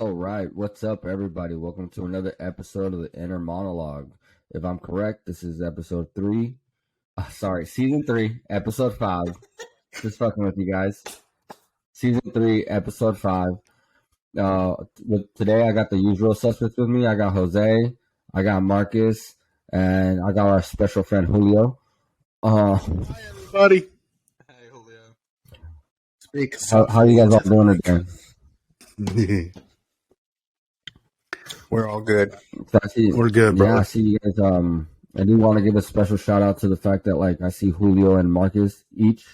All right, what's up, everybody? Welcome to another episode of the Inner Monolog. If I'm correct, this is episode 3. Season 3, episode 5. Just fucking with you guys. Season 3, episode 5. Today, I got the usual suspects with me. I got Jose, I got Marcus, and I got our special friend Julio. Hi, everybody. Hey, Julio. Speak. How you guys all doing today? We're all good. We're good, bro. Yeah, I see you guys. I do want to give a special shout out to the fact that, like, I see Julio and Marcus each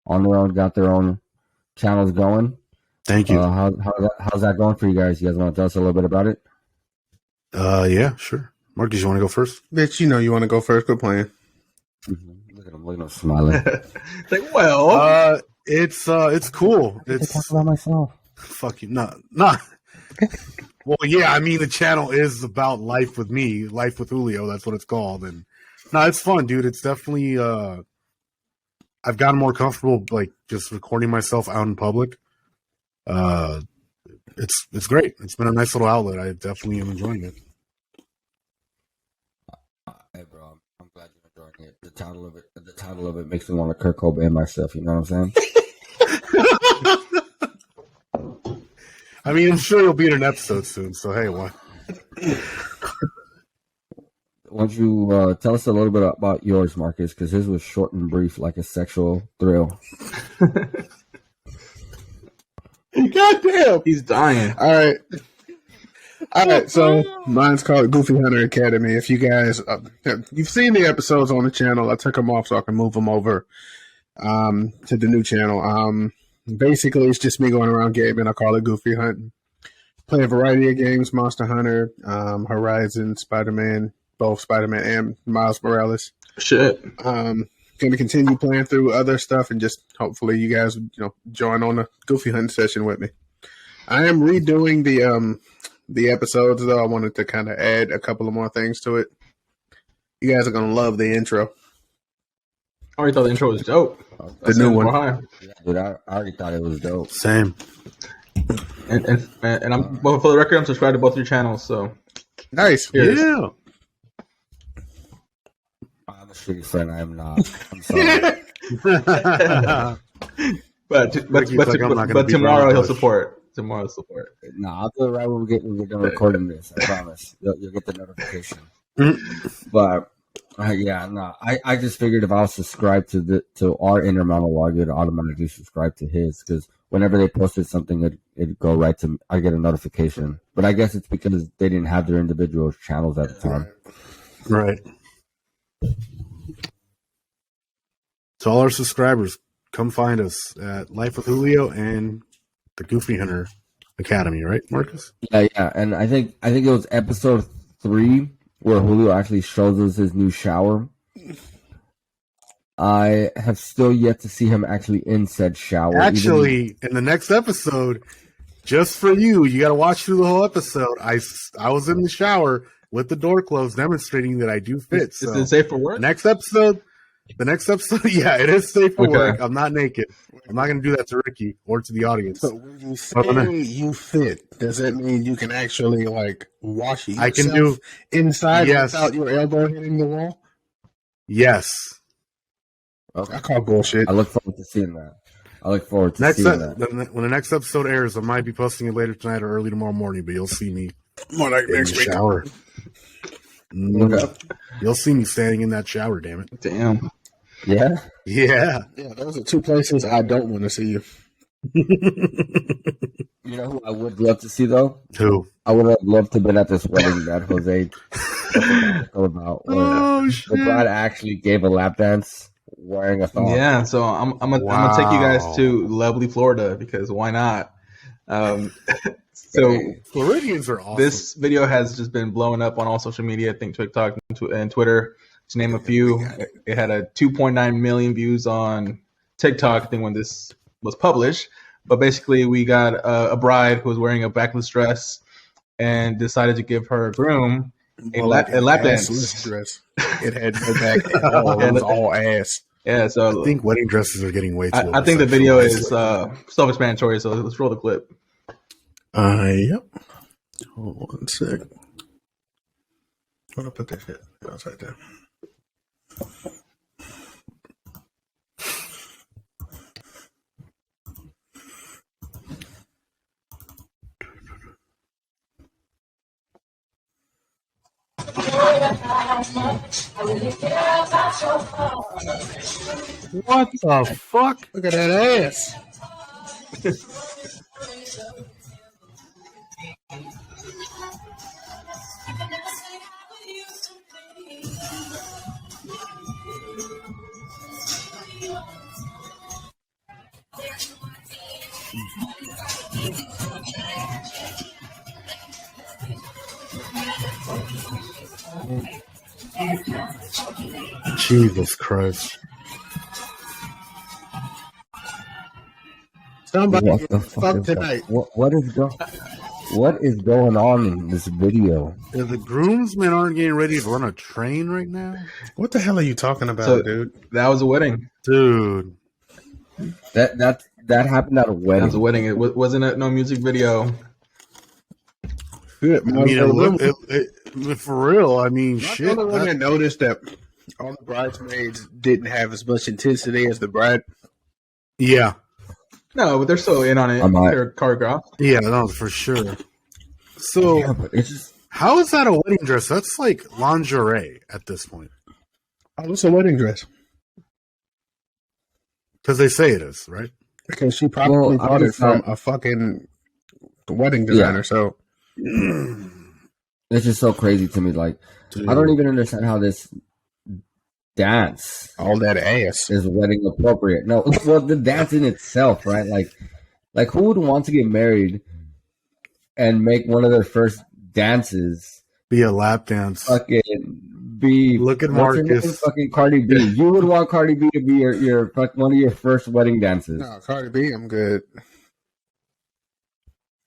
on their own, got their own channels going. Thank you. How's that going for you guys? You guys want to tell us a little bit about it? Yeah, sure. Marcus, you want to go first? Bitch, you know you want to go first. Quit playing. Look at him smiling. It's cool. It's talk about myself. Fuck you. Not. Well, yeah, I mean, the channel is about life with me, life with Julio. That's what it's called. And no, it's fun, dude. It's definitely, I've gotten more comfortable, like, just recording myself out in public. It's great. It's been a nice little outlet. I definitely am enjoying it. Hey, bro, I'm glad you're enjoying it. The title of it makes me want to Kurt Cobain myself. You know what I'm saying? I mean, I'm sure you'll be in an episode soon, so hey, why? Why don't you tell us a little bit about yours, Marcus, because his was short and brief, like a sexual thrill. Goddamn. He's dying. All right. So mine's called Goofy Hunter Academy. If you guys, you've seen the episodes on the channel, I took them off so I can move them over to the new channel. Basically, it's just me going around gaming. I call it Goofy Hunt. Play a variety of games: Monster Hunter, Horizon, Spider-Man, both Spider-Man and Miles Morales. Shit. Going to continue playing through other stuff and just hopefully you guys, join on a Goofy Hunting session with me. I am redoing the episodes though. I wanted to kind of add a couple of more things to it. You guys are going to love the intro. I already thought the intro was dope. The new one. Yeah, dude, I already thought it was dope. Same. And I'm, well, for the record, I'm subscribed to both your channels, so. Nice. Yeah. I'm a shitty friend. I am not. I'm sorry. but tomorrow he'll support. Tomorrow he'll support. Nah, I'll do it right when we're done recording this. I promise. You'll get the notification. But I just figured if I was subscribed to our Inner Monolog, it'd automatically subscribe to his, because whenever they posted something, it'd go right to me. I get a notification. But I guess it's because they didn't have their individual channels at the time. Right. So all our subscribers, come find us at Life with Julio and the Goofy Hunter Academy, right, Marcus? Yeah, and I think it was episode 3 where Julio actually shows us his new shower. I have still yet to see him actually in said shower. Actually, in the next episode, just for you, you got to watch through the whole episode. I was in the shower with the door closed, demonstrating that I do fit. Is it safe for work? The next episode, yeah, it is safe for work. I'm not naked. I'm not going to do that to Ricky or to the audience. So when you say you fit, does that mean you can actually wash yourself I can do inside without your elbow hitting the wall? Yes. Okay. I call bullshit. I look forward to seeing that. Seeing that. When the next episode airs, I might be posting it later tonight or early tomorrow morning, but you'll see me More like in next the week. shower. Okay. You'll see me standing in that shower, damn it. Damn. Yeah? Yeah. Yeah, those are two places I don't want to see you. You know who I would love to see, though? Who? I would have loved to have been at this wedding that Jose about, where the bride actually gave a lap dance wearing a thong. Yeah, so I'm gonna take you guys to lovely Florida, because why not? So Floridians are awesome. this video has just been blowing up on all social media. I think TikTok and Twitter, to name a few. It had a 2.9 million views on TikTok, I think, when this was published. But basically, we got a bride who was wearing a backless dress and decided to give her groom a lap dance. Dress. It had no back at all. It was all ass. Yeah, so I think wedding dresses are getting way too I think the video is self-explanatory, so let's roll the clip. Yep. Hold on 1 sec. Where'd I put that shit? Oh, it's right there. What the fuck? Look at that ass. Jesus Christ. Somebody What the fuck is tonight. that? What is going on in this video? The groomsmen aren't getting ready to run a train right now? What the hell are you talking about, So- dude? That was a wedding. Dude. That happened at a That wedding. was a wedding. It wasn't no music video. Shit, I mean, for real, I mean, shit. shit. The women noticed that all the bridesmaids didn't have as much intensity as the bride. Yeah. No, but they're still in on it. I might. They're choreographed. Yeah, no, for sure. So, Yeah, but it's just how is that a wedding dress? That's like lingerie at this point. Oh, it's a wedding dress. Because they say it is, right? Because she probably Well, bought it just from thought- a fucking wedding designer. So it's just so crazy to me. Like I don't even understand how this dance all that ass. is wedding appropriate. No, well, the dance in itself, right? Like who would want to get married and make one of their first dances Be a lap dance. fucking be Look at what's her name? Marcus. Fucking Cardi B. You would want Cardi B to be your one of your first wedding dances. No, Cardi B, I'm good.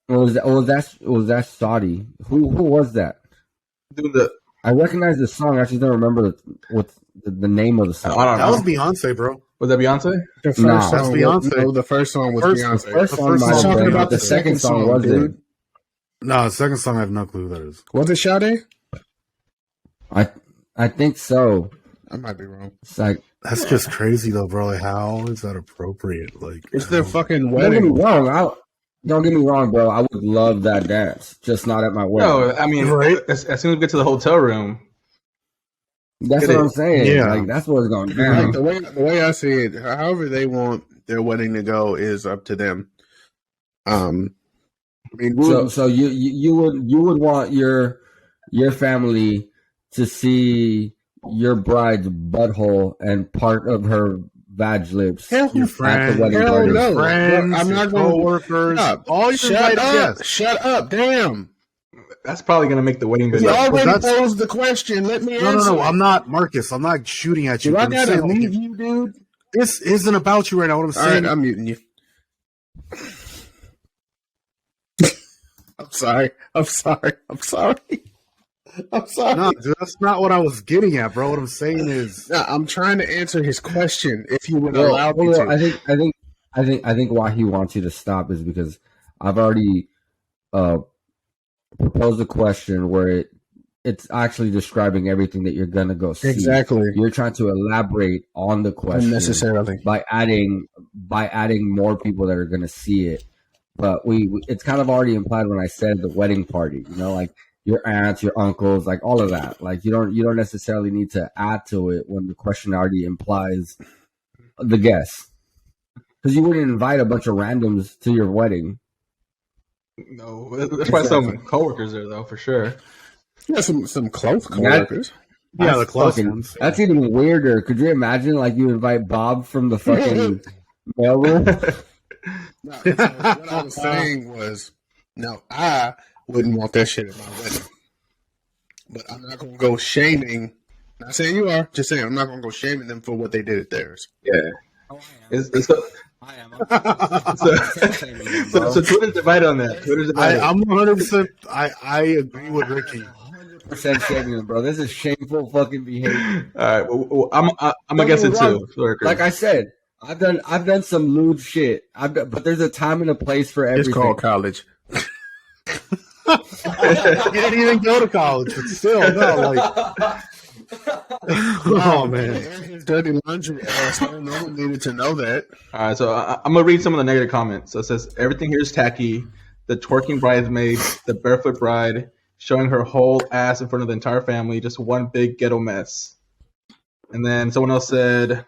Was that Saudi? Who was that? Doing the I recognize the song. I just don't remember what the name of the song. I don't That know. was Beyonce, bro. Was that Beyonce? The first Nah. song That's Beyonce. No, the first song was First- Beyonce. First The song first might song- have talking been, about but the second song, was dude. it? No, the second song, I have no clue who that is. Was it Sade? I think so. I might be wrong. It's like That's just crazy, though, bro. Like, how is that appropriate? Like, It's their fucking don't get me wedding. wrong. Don't get me wrong, bro. I would love that dance, just not at my wedding. No, I mean, Right. as soon as we get to the hotel room, That's It what is. I'm saying. Yeah. Like that's what's going Like, down. the way I see it, however they want their wedding to go is up to them. I mean, So you would want your family to see your bride's butthole and part of her vag lips Hell at your the friends, wedding hell party. no. friends, I'm your not gonna- coworkers, Stop. all your shut invited up! guests. Shut up! Damn! that's probably going to make the wedding You video. already that's- posed the question. Let me answer. No. I'm not Marcus. I'm not shooting at you. Do I I'm gotta saying, leave you, dude? This isn't about you right now. What I'm All right, saying. I'm muting you. I'm sorry. I'm sorry. No, dude, that's not what I was getting at, bro. What I'm saying is, No, I'm trying to answer his question. If you would Well, allow me well, to. I think why he wants you to stop is because I've already proposed a question where it's actually describing everything that you're gonna go see. Exactly. You're trying to elaborate on the question Unnecessarily. by adding more people that are gonna see it. But it's kind of already implied when I said the wedding party. You know, like your aunts, your uncles, like all of that. Like you don't necessarily need to add to it when the question already implies the guests. Because you wouldn't invite a bunch of randoms to your wedding. No, there's probably some coworkers there though, for sure. Yeah, some close coworkers. yeah, the That's close fucking- ones. That's even weirder. Could you imagine, like, you invite Bob from the fucking mailroom? No, so what I was saying was, no, I wouldn't want that shit at my wedding. But I'm not going to go shaming. Not saying you are, just saying I'm not going to go shaming them for what they did at theirs. Yeah. It's so, I am. so Twitter's divided on that. Twitter's divided. I'm 100%. I agree with Ricky. 100% shaming them, bro. This is shameful fucking behavior. All right, well, I'm Don't against get it me wrong. too. Sorry, Chris. Like I said, I've done some lewd shit. But there's a time and a place for everything. It's called college. You didn't even go to college, but still, no, like. Oh man, his dirty laundry ass. No one needed to know that. All right, so I'm gonna read some of the negative comments. So it says everything here is tacky. The twerking bridesmaid, the barefoot bride, showing her whole ass in front of the entire family, just one big ghetto mess. And then someone else said,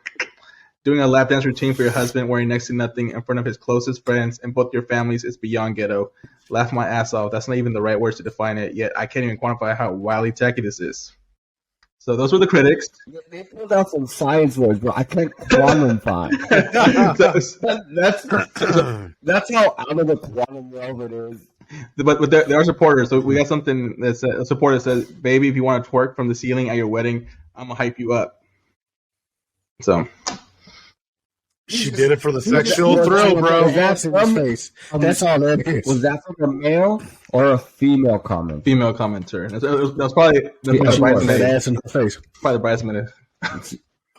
doing a lap dance routine for your husband wearing next to nothing in front of his closest friends and both your families is beyond ghetto. Laugh my ass off. That's not even the right words to define it, yet I can't even quantify how wildly tacky this is. So those were the critics. They pulled out some science words, but I can't quantify. that's how out of the quantum realm it is. But there are supporters. So we got something that says, a supporter says, "Baby, if you want to twerk from the ceiling at your wedding, I'm gonna hype you up." So she did it for the sexual thrill, bro. That's in his face. That's all that is. Was that from a male or a female comment? Female commenter. That's probably the That bridesmaid. ass in her face. Probably the bridesmaid.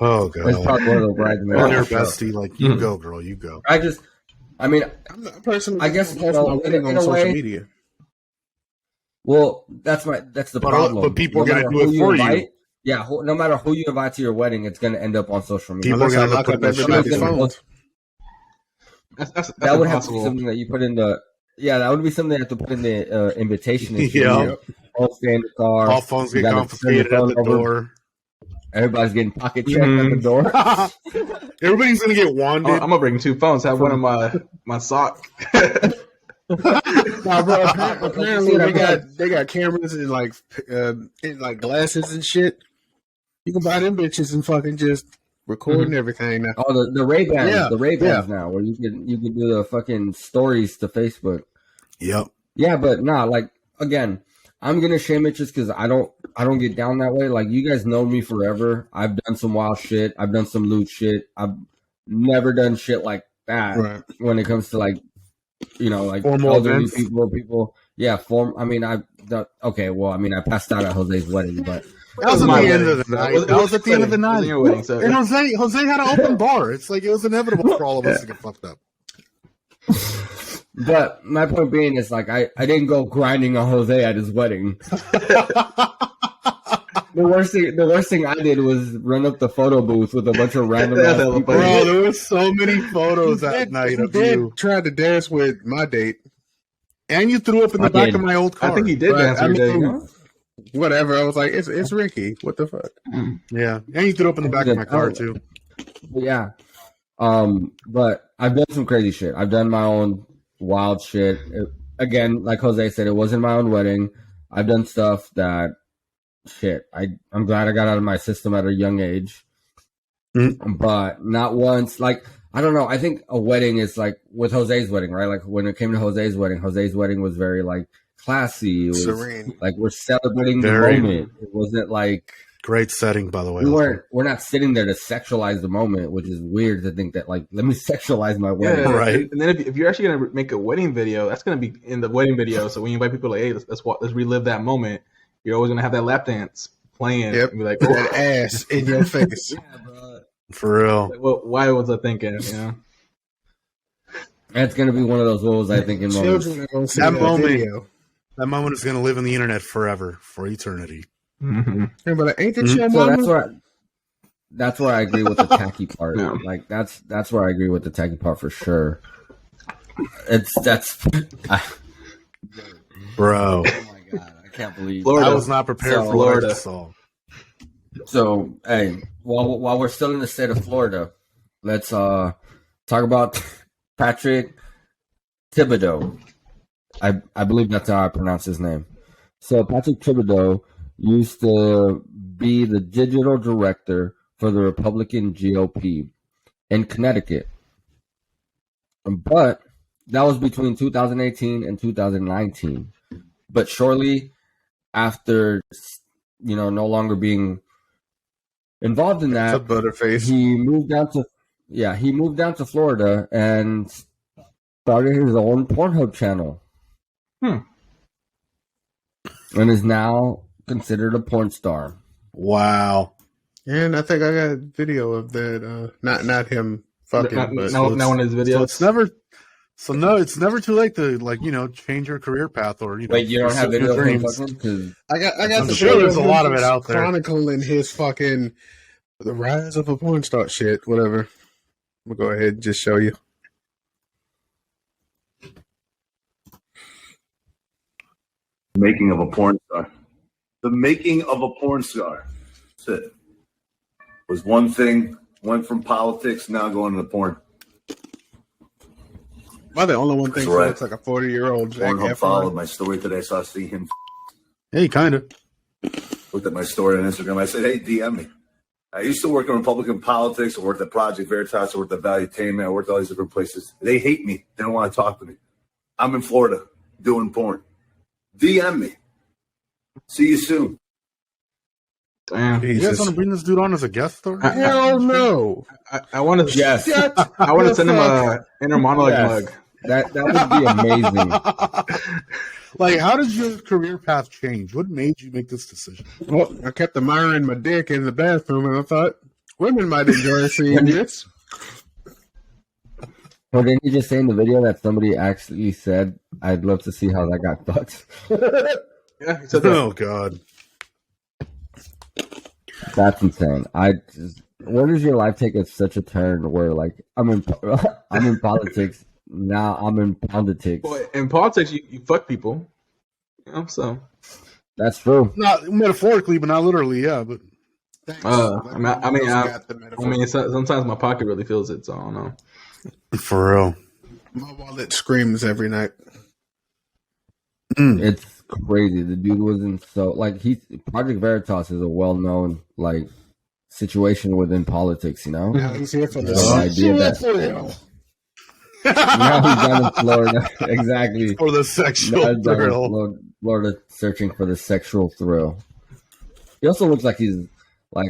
Oh It's god, probably one of the bridesmaids. on your bestie, like you go, girl, you go. I mean, I'm not personally. I guess, post my wedding in on a social way- media. well, that's the problem. But people are No gonna matter do it who for invite- you. Yeah, no matter who you invite to your wedding, it's going to end up on social media. People are Unless I gonna lock put up that shit everybody's in. phones. That's That would have to be impossible. something that you put in the. Yeah, that would be something you have to put in the invitation. Yeah. All stay in the car. All phones You get gotta confiscated send at your the phone over. door. Everybody's getting pocket checked at the door. Everybody's gonna get wanded. I'm gonna bring 2 phones. Have one in my sock. No, bro, apparently they got cameras and like glasses and shit. You can buy them bitches and fucking just record and everything now. Oh, the Ray Bans, Yeah, the Ray Bans now, where you can do the fucking stories to Facebook. Yep. Yeah, but nah, like again, I'm gonna shame it just because I don't get down that way. Like you guys know me forever. I've done some wild shit. I've done some loot shit. I've never done shit like that Right. when it comes to like Formal elderly events. people. Yeah, I passed out at Jose's wedding, but That was at My the end wedding. of the night. It was- That was at the end of the it wasn't night. your wedding, so- And Jose had an open bar. It's like it was inevitable for all of us to get fucked up. but my point being is like I didn't go grinding on Jose at his wedding. The worst thing I did was run up the photo booth with a bunch of random ass people. Bro, there was so many photos that night of you. Tried to dance with my date. And you threw up in the I back did. of my old car. I think he did But, dance I every day. mean, whatever. I was like, it's Ricky. What the fuck? Yeah. And you threw up in the back of my car, too. Yeah. But I've done some crazy shit. I've done my own wild shit. Again, like Jose said, it wasn't my own wedding. I've done stuff that I'm glad I got out of my system at a young age. But not once. Like, I don't know. I think a wedding is like with Jose's wedding, right? Like when it came to Jose's wedding was very like classy. It was Serene. like we're celebrating Very. the moment. It wasn't like Great setting, by the way. we're not sitting there to sexualize the moment, which is weird to think that like let me sexualize my wedding. Yeah, Right. And then if you're actually gonna make a wedding video, that's gonna be in the wedding video. So when you invite people, like, hey, let's relive that moment. You're always gonna have that lap dance playing. Yep. And be like, That ass in your face. Yeah, bro. For real. like, well, why was I thinking? You know. That's gonna be one of those what was I thinking moments. Children are gonna see That that moment. video. That moment is going to live in the internet forever, for eternity. Mm-hmm. Yeah, but ain't that Mhm. your So mama? that's where I agree with the tacky part. Yeah. Like that's where I agree with the tacky part for sure. Bro. Oh my god, I can't believe Florida. I was not prepared So- for what I Florida. just saw. So hey, while we're still in the state of Florida, let's talk about Patrick Thibodeau. I believe that's how I pronounce his name. So Patrick Thibodeau used to be the digital director for the Republican GOP in Connecticut. But that was between 2018 and 2019. But shortly after, no longer being involved in It's a that, butterface. he moved down to Florida and started his own Pornhub channel. And is now considered a porn star. Wow. And I think I got a video of that. Not him fucking, but Not one of his videos. So it's never So no, it's never too late to change your career path or Wait, you don't have pursue your video of him dreams. fucking? Because I got I'm the sure video there's a him lot of it just out there. chronicling his fucking the rise of a porn star shit, whatever. We'll go ahead and just show you. Making of a porn star. The making of a porn star. That's it. Was one thing, went from politics, now going into porn. Am I the only one thinks he Right. looks like a 40-year-old Jack Pornhub followed Efron? my story today, so I see him. Hey, kind of. Looked at my story on Instagram. I said, hey, DM me. I used to work in Republican politics. I worked at Project Veritas. I worked at Valuetainment. I worked at all these different places. They hate me. They don't want to talk to me. I'm in Florida doing porn. DM me. See you soon. Damn. You guys Jesus. want to bring this dude on as a guest star? Hell no. I want to. yes, I want to send him a Inner Monolog Yes. mug. that would be amazing. Like, how did your career path change? What made you make this decision? Well, I kept admiring my dick in the bathroom, and I thought women might enjoy seeing this. Well, didn't you just say in the video that somebody actually said, "I'd love to see how that got fucked"? Yeah, he said that. Oh God. That's insane. Where does your life take such a turn where, like, I'm in politics now? I'm in politics. Boy, in politics, you fuck people. So. That's true. Not metaphorically, but not literally. Yeah, but Sometimes my pocket really feels it, so I don't know. for real. My wallet screams every night. It's crazy. The dude wasn't Project Veritas is a well-known situation within politics. Now he's here for the idea that now he's down in Florida, exactly. For the Now sexual he's down in thrill. Florida, searching for the sexual thrill. He also looks like he's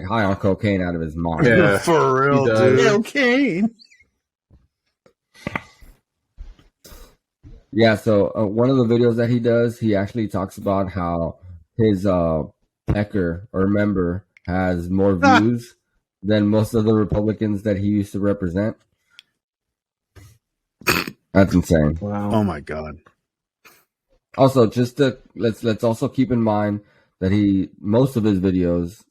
high on cocaine out of his mind. Yeah. For real, He does. dude. Okay. Yeah, so one of the videos that he does, he actually talks about how his pecker or member has more views than most of the Republicans that he used to represent. That's insane. Wow. Oh my God. Also, let's also keep in mind that most of his videos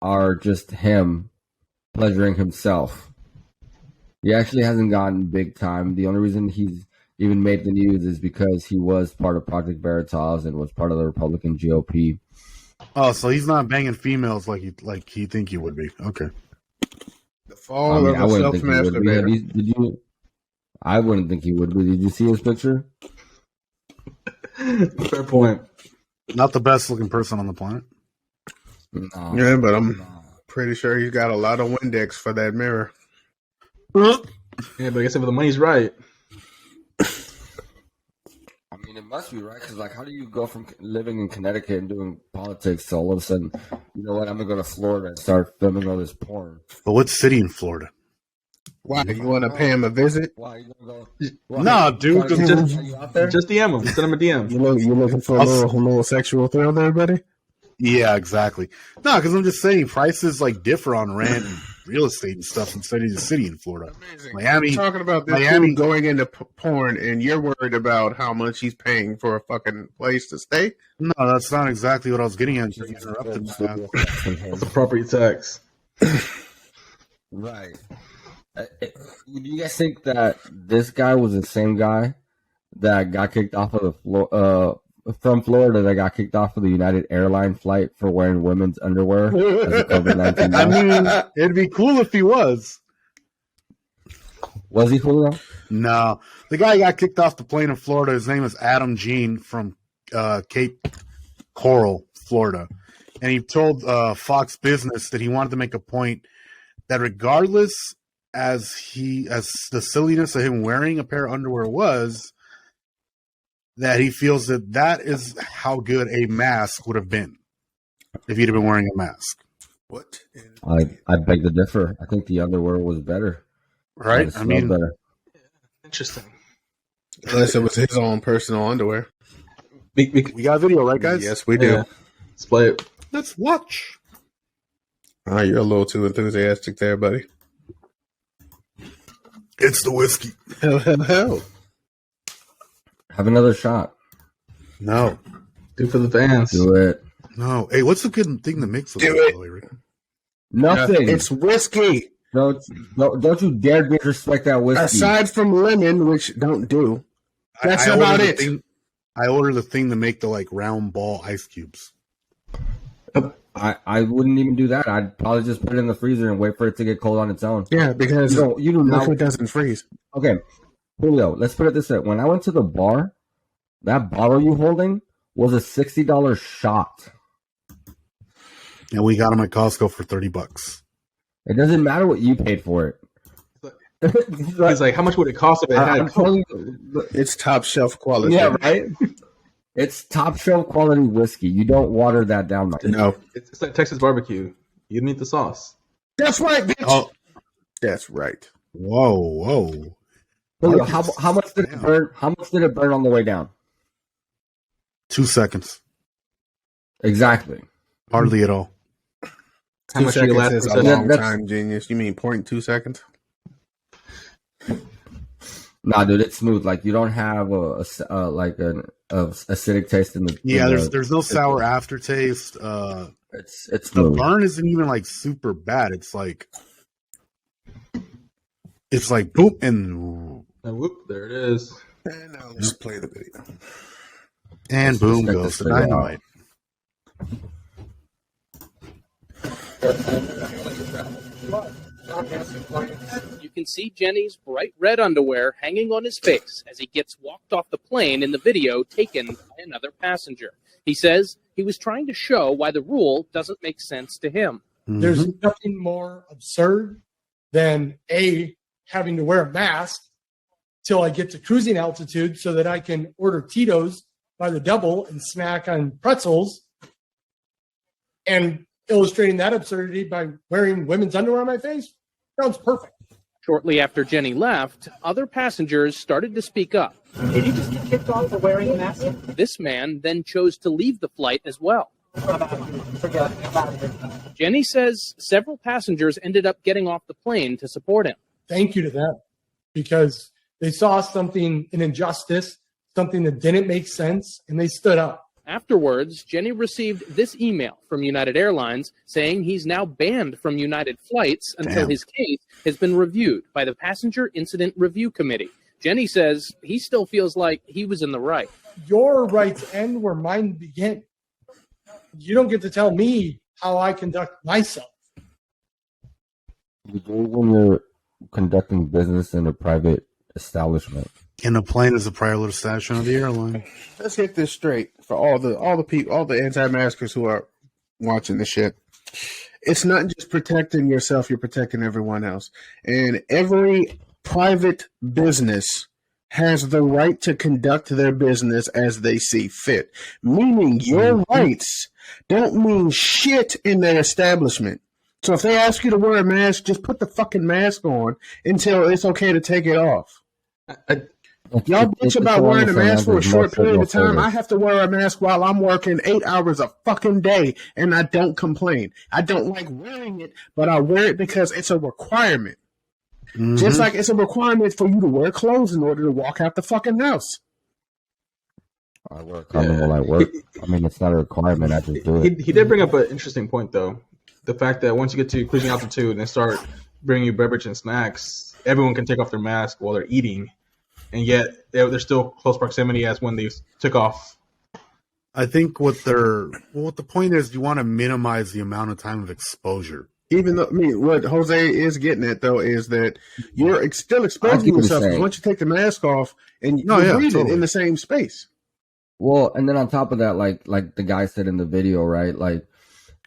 are just him pleasuring himself. He actually hasn't gotten big time. The only reason he's even made the news is because he was part of Project Veritas and was part of the Republican GOP. Oh, so he's not banging females like he think he would be. Okay. The fall I of a wouldn't think he would be. self-masturbator. Did you? I wouldn't think he would be. Did you see his picture? Fair point. Not the best looking person on the planet. No. Yeah, but I'm pretty sure he's got a lot of Windex for that mirror. Yeah, but I guess if the money's right. I mean, it must be right because, how do you go from living in Connecticut and doing politics to all of a sudden, you know what? I'm gonna go to Florida and start filming all this porn. But what city in Florida? Why? You want to pay him a visit? Why you gonna go? Nah, dude, 'cause Are you out there? Just DM him. Send him a DM. You looking for a little sexual thrill there, buddy? Yeah, exactly. No, because I'm just saying prices differ on rent and real estate and stuff in city to city in Florida. Amazing. Miami- We're talking about this Miami- dude going into porn, and you're worried about how much he's paying for a fucking place to stay. No, that's not exactly what I was getting at. You interrupted me. That's a property tax. Right. Do you guys think that this guy was the same guy that got kicked off of from Florida that got kicked off of the United Airline flight for wearing women's underwear as a COVID-19? I mean, it'd be cool if he was. Was he cool enough? No, the guy got kicked off the plane in Florida. His name is Adam Jean from Cape Coral, Florida, and he told Fox Business that he wanted to make a point that regardless as the silliness of him wearing a pair of underwear was, that he feels that is how good a mask would have been if he'd have been wearing a mask. What? I beg to differ. I think the underwear was better. Right? It I smelled mean, better. Interesting. Unless it was his own personal underwear. we got video, right, guys? Yes, we do. Yeah. Let's play it. Let's watch. You're a little too enthusiastic there, buddy. It's the whiskey. Hell. Have another shot. No. Do for the fans. Do it. No. Hey, what's a good thing to mix with Do this, it. by the way, Rick? Nothing. It's whiskey. Don't you dare disrespect that whiskey. Aside from lemon, which don't do. That's I about ordered it. the thing- I ordered the thing to make the like round ball ice cubes. I wouldn't even do that. I'd probably just put it in the freezer and wait for it to get cold on its own. Yeah, because You do not. liquid doesn't freeze. Okay, Julio, let's put it this way. When I went to the bar, that bottle you holding was a $60 shot. And we got them at Costco for $30. It doesn't matter what you paid for it. He's like, how much would it cost if it had? I'm telling you, It's top shelf quality. yeah, right. It's top shelf quality whiskey. You don't water that down much. No. It's like Texas barbecue. You need the sauce. That's right, bitch. Oh, That's right. whoa. Julio, how much did it burn? How much did it burn on the way down? 2 seconds. Exactly. Hardly at all. How 2 much are you seconds last is a percent? long That's- time, genius. You mean 0.2 seconds? Nah, dude, it's smooth. Like you don't have a acidic taste in the. Yeah, in the- there's no sour aftertaste. It's The smooth. burn isn't even like super bad. It's like boom and And whoop, there it is. And now let's play the video. boom check goes this the thing out. dynamite. You can see Jenny's bright red underwear hanging on his face as he gets walked off the plane in the video taken by another passenger. He says he was trying to show why the rule doesn't make sense to him. There's nothing more absurd than having to wear a mask till I get to cruising altitude so that I can order Tito's by the double and snack on pretzels, and illustrating that absurdity by wearing women's underwear on my face sounds perfect. Shortly after Jenny left, other passengers started to speak up. Did you just get kicked off for wearing a mask? This man then chose to leave the flight as well. Forget it. Jenny says several passengers ended up getting off the plane to support him. Thank you to them, because they saw something, an injustice, something that didn't make sense, and they stood up. Afterwards, Jenny received this email from United Airlines saying he's now banned from United flights until Damn. his case has been reviewed by the Passenger Incident Review Committee. Jenny says he still feels like he was in the right. Your rights end where mine begin. You don't get to tell me how I conduct myself. You do when you're conducting business in a private establishment. And the plane is a priority station of the airline. Let's get this straight for all the people, all the anti-maskers who are watching this shit. It's not just protecting yourself; you're protecting everyone else. And every private business has the right to conduct their business as they see fit. Meaning, your rights don't mean shit in their establishment. So if they ask you to wear a mask, just put the fucking mask on until it's okay to take it off. Y'all bitch about wearing a mask for a short period of time. I have to wear a mask while I'm working 8 hours a fucking day, and I don't complain. I don't like wearing it, but I wear it because it's a requirement. Just like it's a requirement for you to wear clothes in order to walk out the fucking house. I wear a condom while I work. I mean, it's not a requirement. I just do it. He did bring up an interesting point, though. The fact that once you get to cruising altitude and they start bringing you beverage and snacks, everyone can take off their mask while they're eating. And yet they're still close proximity as when they took off. I think what the point is, you want to minimize the amount of time of exposure. Even though, I mean, what Jose is getting at though is that you're still I exposing get what yourself. you're 'Cause saying. once you take the mask off and No, you're yeah, breathing totally. in the same space. Well, and then on top of that, like the guy said in the video, right? Like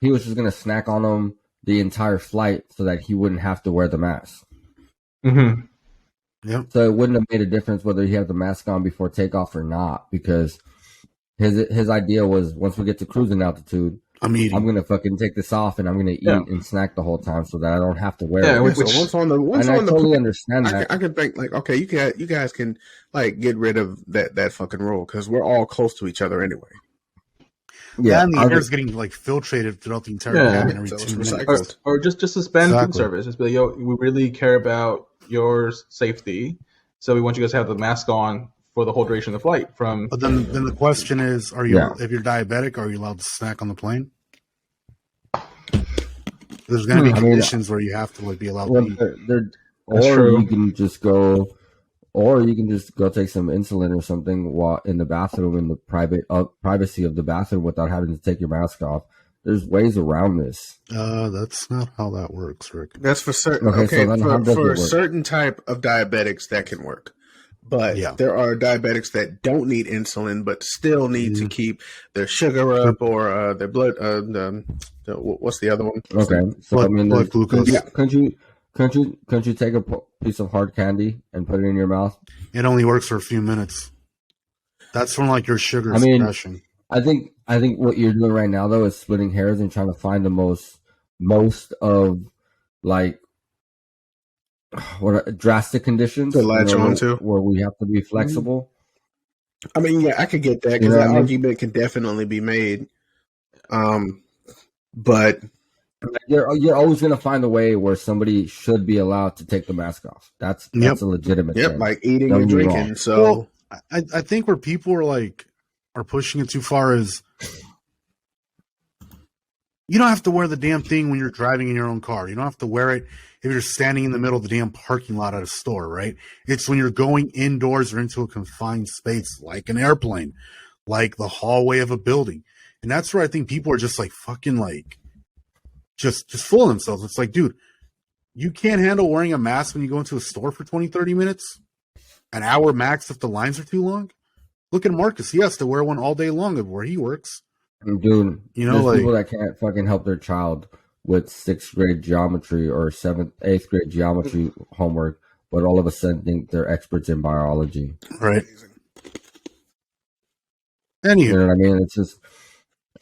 he was just gonna snack on them the entire flight so that he wouldn't have to wear the mask. Mm-hmm. So it wouldn't have made a difference whether he had the mask on before takeoff or not, because his idea was once we get to cruising altitude, I'm eating. I'm gonna fucking take this off and I'm gonna eat and snack the whole time so that I don't have to wear Yeah, it. which- So once on the And I totally understand that. I can think like, okay, you guys can like get rid of that fucking rule because we're all close to each other anyway. Yeah, and the I air was- is getting like filtrated throughout the entire Yeah. cabin every So 2 it's minutes. recycled. Or just suspend food Exactly. service. Just be like, yo, we really care about your safety, so we want you guys to have the mask on for the whole duration of the flight. But then the question is, if you're diabetic, are you allowed to snack on the plane? There's going to be conditions where you have to like be allowed to eat. You can just go take some insulin or something while in the bathroom in the privacy of the bathroom without having to take your mask off. There's ways around this. That's not how that works, Rick. That's for certain. For a certain type of diabetics, that can work. But there are diabetics that don't need insulin, but still need to keep their sugar up or their blood. What's the other one? Okay, so blood glucose. Yeah, couldn't you take a piece of hard candy and put it in your mouth? It only works for a few minutes. That's when like your sugar is crashing. I think what you're doing right now though is splitting hairs and trying to find the most of like what drastic conditions to latch on to where we have to be flexible. I mean, yeah, I could get that because that argument can definitely be made. But you're always going to find a way where somebody should be allowed to take the mask off. That's a legitimate thing. Like eating and drinking. So I think where people are pushing it too far is you don't have to wear the damn thing when you're driving in your own car. You don't have to wear it if you're standing in the middle of the damn parking lot at a store, right? It's when you're going indoors or into a confined space, like an airplane, like the hallway of a building. And that's where I think people are just like fucking like just fooling themselves. It's like, dude, you can't handle wearing a mask when you go into a store for 20, 30 minutes, an hour max if the lines are too long. Look at Marcus. He has to wear one all day long of where he works. Dude, there's people that can't fucking help their child with 6th grade geometry or 8th grade geometry homework, but all of a sudden think they're experts in biology. Right. You know what I mean? It's just,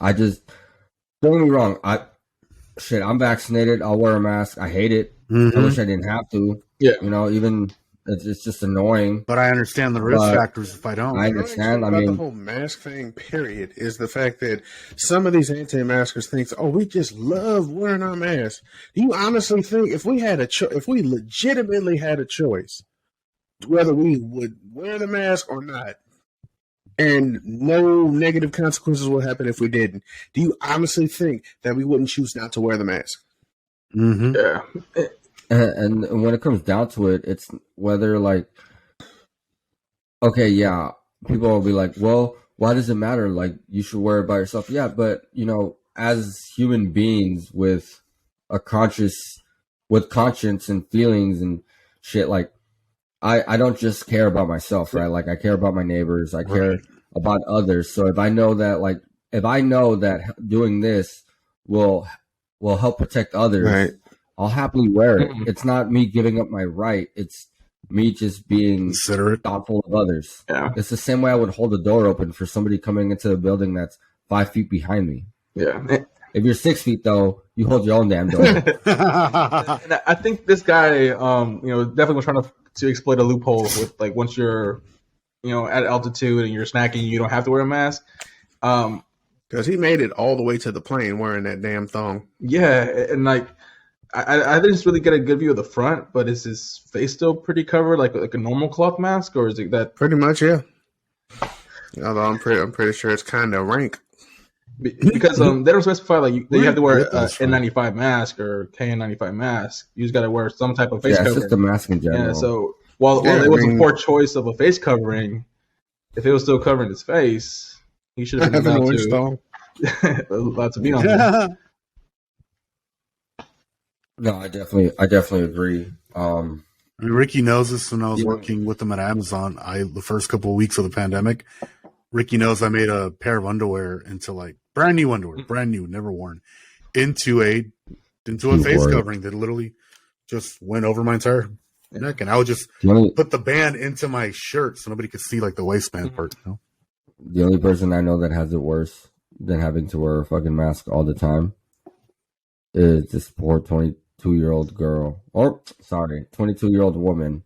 don't get me wrong. I'm vaccinated. I'll wear a mask. I hate it. I wish I didn't have to. Yeah. Even it's just annoying. But I understand the risk factors if I don't. I understand. The whole mask thing, period, is the fact that some of these anti-maskers think, we just love wearing our masks. Do you honestly think if we legitimately had a choice whether we would wear the mask or not, and no negative consequences will happen if we didn't, do you honestly think that we wouldn't choose not to wear the mask? Mm-hmm. Yeah. And when it comes down to it, it's whether like, okay, yeah, people will be like, well, why does it matter? Like, you should wear it by yourself. Yeah, but as human beings with conscience and feelings and shit, like, I don't just care about myself, right? Like, I care about my neighbors. I care about others. So if I know that doing this will help protect others, right, I'll happily wear it. It's not me giving up my right. It's me just being considerate, thoughtful of others. Yeah. It's the same way I would hold the door open for somebody coming into a building that's 5 feet behind me. Yeah. If you're 6 feet, though, you hold your own damn door. And I think this guy, definitely was trying to exploit a loophole with like once you're, at altitude and you're snacking, you don't have to wear a mask. Because he made it all the way to the plane wearing that damn thong. Yeah, and like I didn't really get a good view of the front, but is his face still pretty covered, like a normal cloth mask, or is it that? Pretty much, yeah. Although I'm pretty sure it's kind of rank. Because they don't specify like you have to wear an N95 mask or KN95 mask. You just got to wear some type of face covering. It's just a mask in general. Yeah, so while it was a poor choice of a face covering, if it was still covering his face, he should have been allowed to be on there. No, I definitely agree. Ricky knows this. When I was working with him at Amazon, the first couple of weeks of the pandemic, Ricky knows I made a pair of underwear into like brand new underwear, brand new, never worn, into a face covering that literally just went over my entire neck, and I would just put the band into my shirt so nobody could see like the waistband part. The only person I know that has it worse than having to wear a fucking mask all the time is this poor 22-year-old girl, 22-year-old woman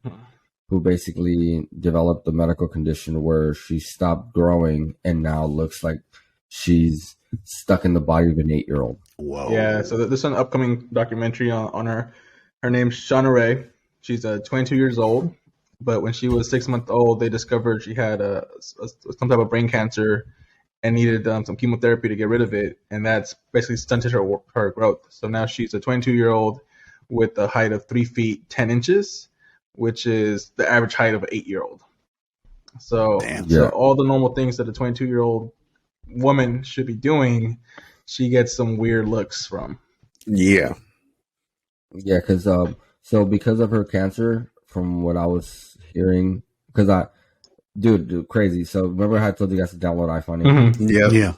who basically developed a medical condition where she stopped growing and now looks like she's stuck in the body of an 8-year-old. Whoa. Yeah, so there's an upcoming documentary on her. Her name's Shauna Ray. She's 22 years old, but when she was 6 months old, they discovered she had some type of brain cancer and needed some chemotherapy to get rid of it, and that's basically stunted her growth. So now she's a 22-year-old with a height of 3 feet 10 inches, which is the average height of an 8-year-old. So, so all the normal things that a 22-year-old woman should be doing, she gets some weird looks from. Yeah, because because of her cancer, from what I was hearing, because dude, crazy. So remember how I told you guys to download iFunny? Mm-hmm. Yeah.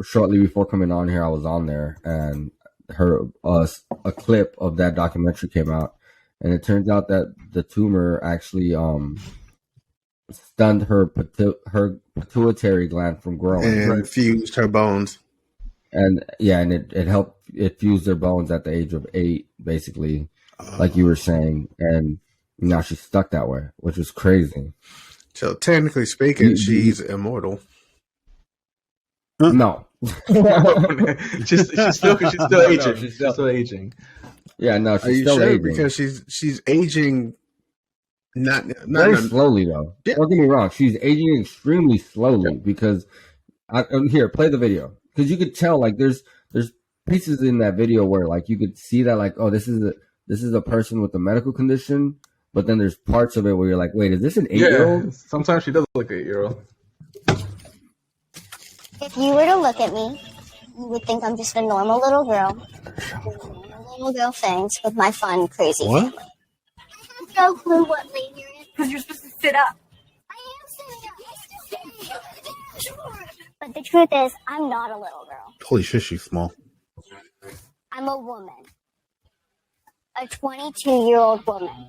Shortly before coming on here, I was on there and heard a clip of that documentary came out, and it turns out that the tumor actually stunned her pituitary gland from growing and fused her bones. And it helped it fuse their bones at the age of 8, basically, like you were saying, and now she's stuck that way, which is crazy. So technically speaking, she's immortal. No, she's still aging. She's still aging. Yeah, no, she's Are you still sure? aging Because she's aging not very slowly though. Yeah. Don't get me wrong, she's aging extremely slowly because here, play the video, because you could tell like there's pieces in that video where like you could see that like, oh, this is a person with a medical condition, but then there's parts of it where you're like, wait, is this an 8-year-old? Yeah, sometimes she does look like an 8-year-old. If you were to look at me, you would think I'm just a normal little girl doing normal little girl things with my fun, crazy family. I have no clue what lane you're in because you're supposed to sit up. I am sitting up. Sure. But the truth is, I'm not a little girl. Holy shit, she's small. I'm a woman. A 22-year-old woman.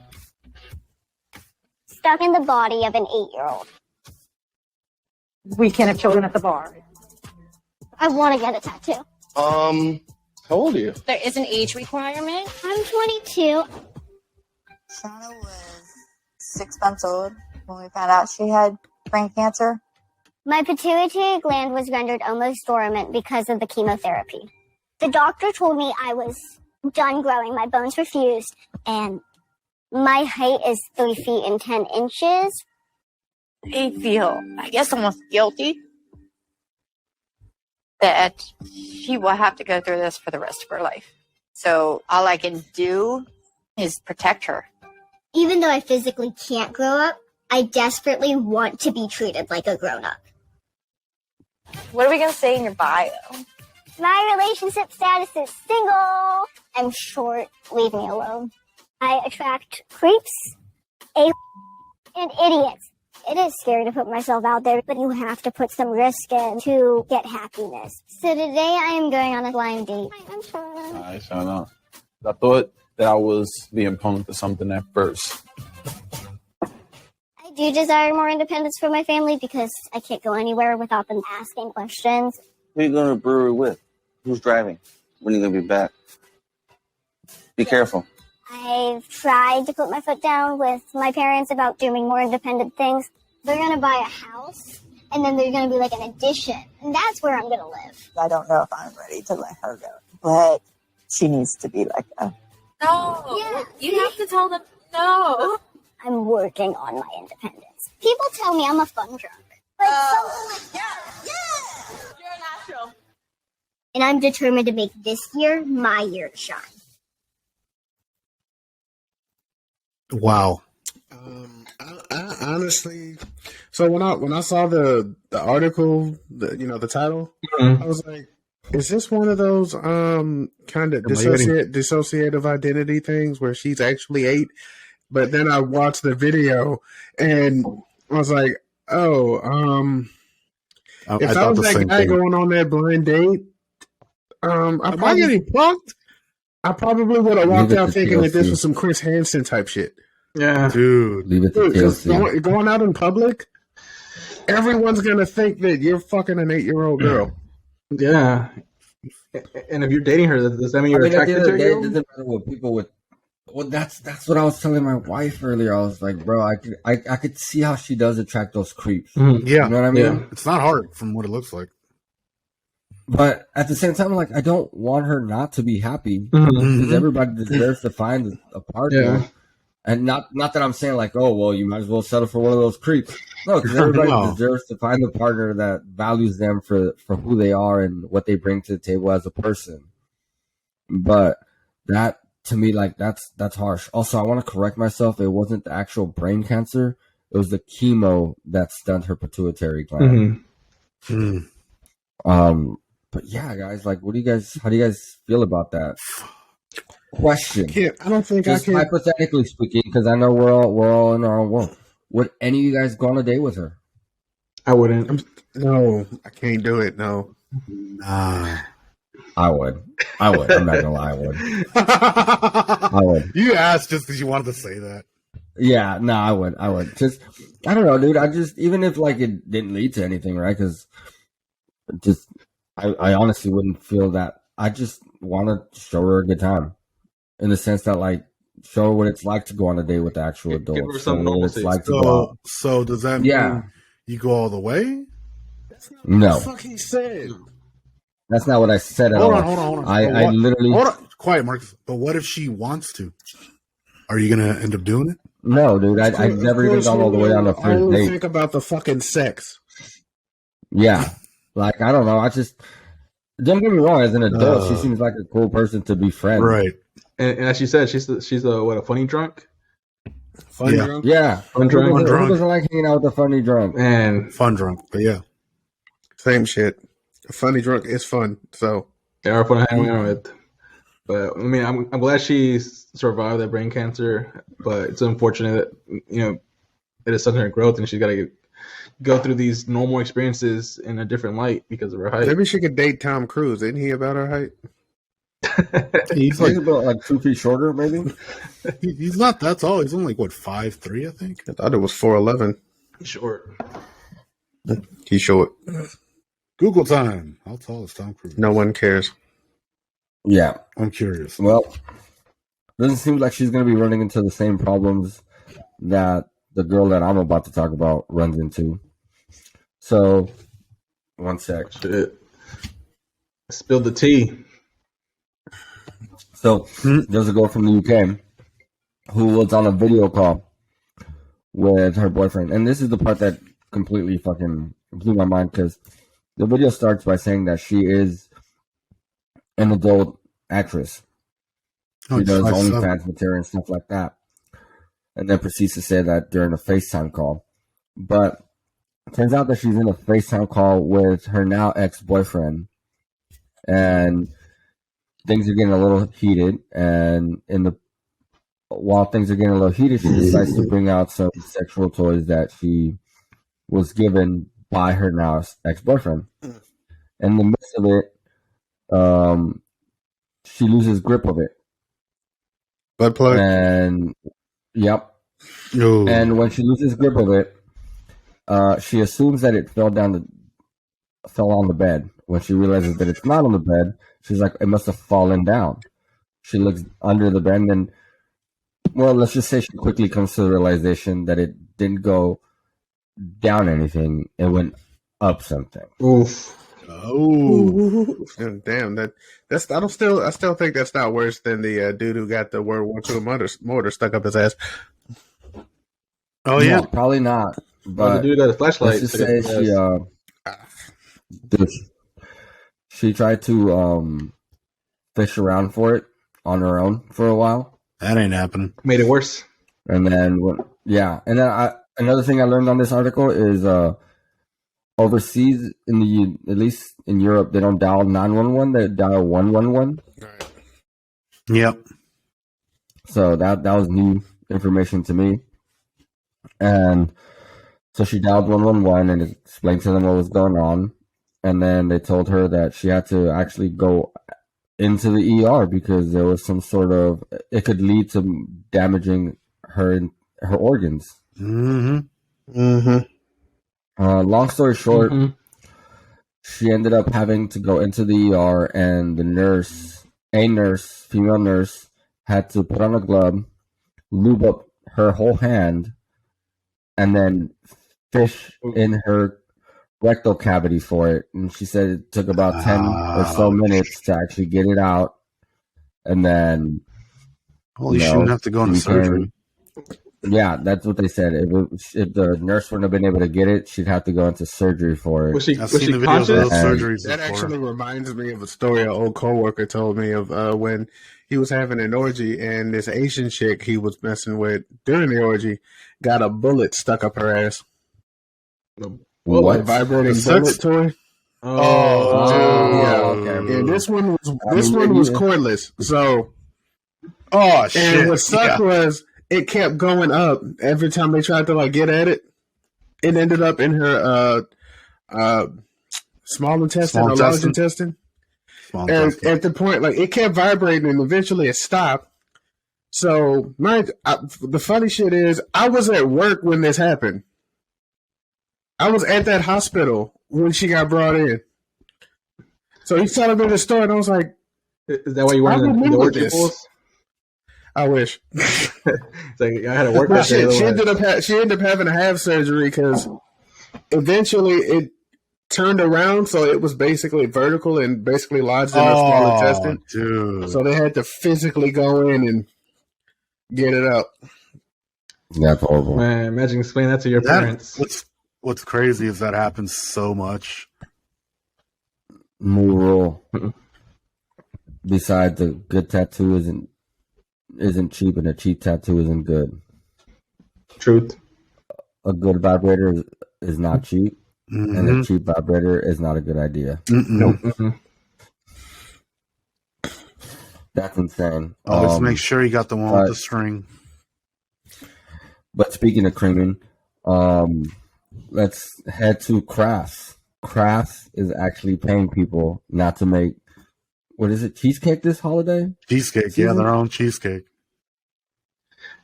Stuck in the body of an 8-year-old. We can't have children at the bar. I want to get a tattoo. How old are you? There is an age requirement. I'm 22. Shauna was 6 months old when we found out she had brain cancer. My pituitary gland was rendered almost dormant because of the chemotherapy. The doctor told me I was done growing. My bones were fused, and my height is 3 feet and 10 inches. I feel, I guess, almost guilty that she will have to go through this for the rest of her life. So all I can do is protect her. Even though I physically can't grow up, I desperately want to be treated like a grown-up. What are we going to say in your bio? My relationship status is single. I'm short. Leave me alone. I attract creeps, and idiots. It is scary to put myself out there, but you have to put some risk in to get happiness. So today I am going on a blind date. Hi, I'm Shauna. Hi, Shauna. I thought that I was being punked or something at first. I do desire more independence for my family because I can't go anywhere without them asking questions. Who are you going to the brewery with? Who's driving? When are you going to be back? Be careful. I've tried to put my foot down with my parents about doing more independent things. They're going to buy a house, and then they're going to be like an addition, and that's where I'm going to live. I don't know if I'm ready to let her go, but she needs to be let go. No, Yeah. You have to tell them no. I'm working on my independence. People tell me I'm a fun drunk. Like something like that. Yeah. You're a natural. And I'm determined to make this year my year to shine. Wow. I honestly, so when I saw the article, the title, I was like, is this one of those kind of dissociative identity things where she's actually 8? But then I watched the video and I was like, oh, if I was that guy going on that blind date, am I getting punked? I probably would have walked out thinking that this was some Chris Hansen type shit. Yeah, dude. Leave it to TLC. Going out in public, everyone's gonna think that you're fucking an 8-year-old girl. Yeah. And if you're dating her, does that mean you're attracted to her? It doesn't matter what people would. Well, that's what I was telling my wife earlier. I was like, bro, I could see how she does attract those creeps. Mm-hmm. Yeah, you know what I mean. Yeah. It's not hard from what it looks like. But at the same time, like, I don't want her not to be happy because everybody deserves to find a partner. And not that I'm saying like, oh, well, you might as well settle for one of those creeps. No, because everybody No. deserves to find a partner that values them for who they are and what they bring to the table as a person. But that, to me, like, that's harsh. Also, I want to correct myself. It wasn't the actual brain cancer. It was the chemo that stunned her pituitary gland. But yeah, guys, like, how do you guys feel about that? Question. I don't think just I can. Hypothetically speaking, because I know we're all in our own world. Would any of you guys go on a date with her? I wouldn't. No, I can't do it. No. Nah. I would. I'm not gonna lie, I would. I would. You asked just because you wanted to say that. Yeah, no, I would. Just, I don't know, dude. I just, even if like it didn't lead to anything, right? Because just, I honestly wouldn't feel that. I just want to show her a good time, in the sense that, like, show her what it's like to go on a date with the actual adults. Give her some show her what it's normalcy. like to go out. So does that mean you go all the way? No. What the fuck he said? That's not what I said at all. Hold on. I literally. Hold on. Quiet, Marcus. But what if she wants to? Are you going to end up doing it? No, dude. I've never even gone all the way on the I first only date. think about the fucking sex. Yeah. Like, I don't know. I just. Don't get me wrong. As an adult, she seems like a cool person to befriend. Right. And as she said, she's a funny drunk? Fun drunk? Yeah. Fun drunk. Who doesn't like hanging out with a funny drunk? And fun drunk, but yeah. Same shit. A funny drunk is fun, so. They are fun to hang around with. But, I mean, I'm glad she survived that brain cancer, but it's unfortunate that, it is stunting her growth, and she's got to go through these normal experiences in a different light because of her height. Maybe she could date Tom Cruise. Isn't he about her height? He's about like 2 feet shorter, maybe. He's not that tall. He's only like 5'3", I think. I thought it was 4'11". He's short. He's short. Google time. How tall is Tom Cruise? No one cares. Yeah. I'm curious. Well, doesn't seem like she's going to be running into the same problems that the girl that I'm about to talk about runs into. So, one sec. Shit. Spilled the tea. So, there's a girl from the UK who was on a video call with her boyfriend. And this is the part that completely fucking blew my mind, because the video starts by saying that she is an adult actress. She does OnlyFans material and stuff like that. And then proceeds to say that during a FaceTime call. But it turns out that she's in a FaceTime call with her now ex-boyfriend. And things are getting a little heated. And while things are getting a little heated, she decides to bring out some sexual toys that she was given by her now ex-boyfriend. In the midst of it, she loses grip of it. Butt plug. And yep. No. And when she loses grip of it, she assumes that it fell on the bed. When she realizes that it's not on the bed, she's like, it must have fallen down. She looks under the bed, and let's just say she quickly comes to the realization that it didn't go down anything; it went up something. Oof. Oh, damn! I still think that's not worse than the dude who got the World War II mortar stuck up his ass. Oh yeah, no, probably not. But the dude got a flashlight. Let's just say she tried to fish around for it on her own for a while. That ain't happening. Made it worse. And then another thing I learned on this article is overseas, at least in Europe, they don't dial 911, they dial 111. Right. Yep. So that was new information to me. And so she dialed 111 and explained to them what was going on. And then they told her that she had to actually go into the ER because there was some sort of, it could lead to damaging her organs. Mm-hmm. Mm-hmm. Long story short, she ended up having to go into the ER, and female nurse, had to put on a glove, lube up her whole hand, and then fish in her rectal cavity for it. And she said it took about 10 or so minutes to actually get it out. And then she didn't have to go into surgery. Yeah, that's what they said. If the nurse wouldn't have been able to get it, she'd have to go into surgery for it. Was she I've seen the videos conscious? of those surgeries That before. actually reminds me of a story an old coworker told me of when he was having an orgy and this Asian chick he was messing with during the orgy got a bullet stuck up her ass. What? A vibrating The bullet sex- toy. Oh, dude. Yeah, okay. and this one was yeah. cordless. So, Oh, shit. and what sucked was it kept going up every time they tried to like get at it. It ended up in her small intestine or large intestine. And at the point, like it kept vibrating, and eventually it stopped. So, the funny shit is, I was at work when this happened. I was at that hospital when she got brought in. So he's telling me the story, and I was like, "Is that why you weren't in the orgy pools?" I wish. It's like I had to work But that day. she ended up having to have surgery because eventually it turned around, so it was basically vertical and basically lodged in her small intestine. Dude. So they had to physically go in and get it out. That's horrible. Man, imagine explaining that to your parents. What's crazy is that happens so much. New rule. Besides, a good tattoo isn't cheap, and a cheap tattoo isn't good. Truth. A good vibrator is not cheap, and a cheap vibrator is not a good idea. Nope. That's insane. Always make sure you got the one with the string. But speaking of creaming, let's head to Crafts. Crafts is actually paying people not to make, what is it, cheesecake this holiday? Cheesecake, season? yeah, their own cheesecake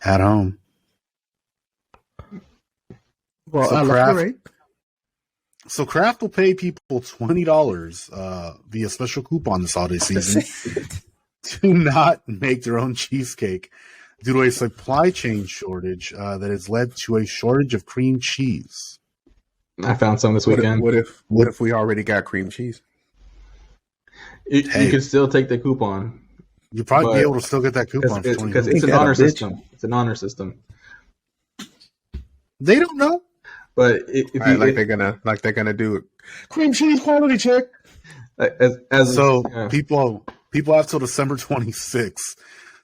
at home. Well, So Kraft will pay people $20 via special coupon this holiday season to not make their own cheesecake due to a supply chain shortage that has led to a shortage of cream cheese. I found some this weekend. What if we already got cream cheese? You could still take the coupon. You'll probably be able to still get that coupon because it's an honor system. It's an honor system. They don't know. But they're gonna do it. Cream cheese quality check. People have till December 26th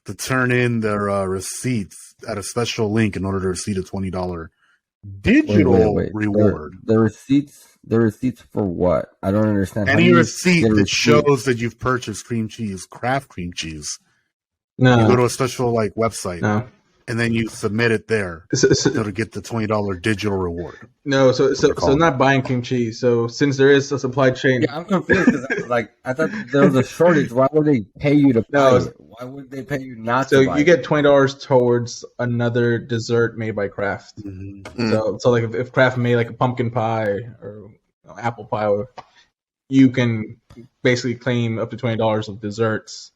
to turn in their receipts at a special link in order to receive a $20 digital reward. The receipts for what? I don't understand. Any receipt that shows that you've purchased cream cheese, Kraft cream cheese. No. You go to a special website. No. And then you submit it there to get the $20 digital reward. No, so not buying cream cheese. So since there is a supply chain, I'm confused because I thought there was a shortage. Why would they pay you to buy it? Why would they pay you not to buy it? So you get $20 towards another dessert made by Kraft. Mm-hmm. So like if Kraft made like a pumpkin pie or apple pie, you can basically claim up to $20 of desserts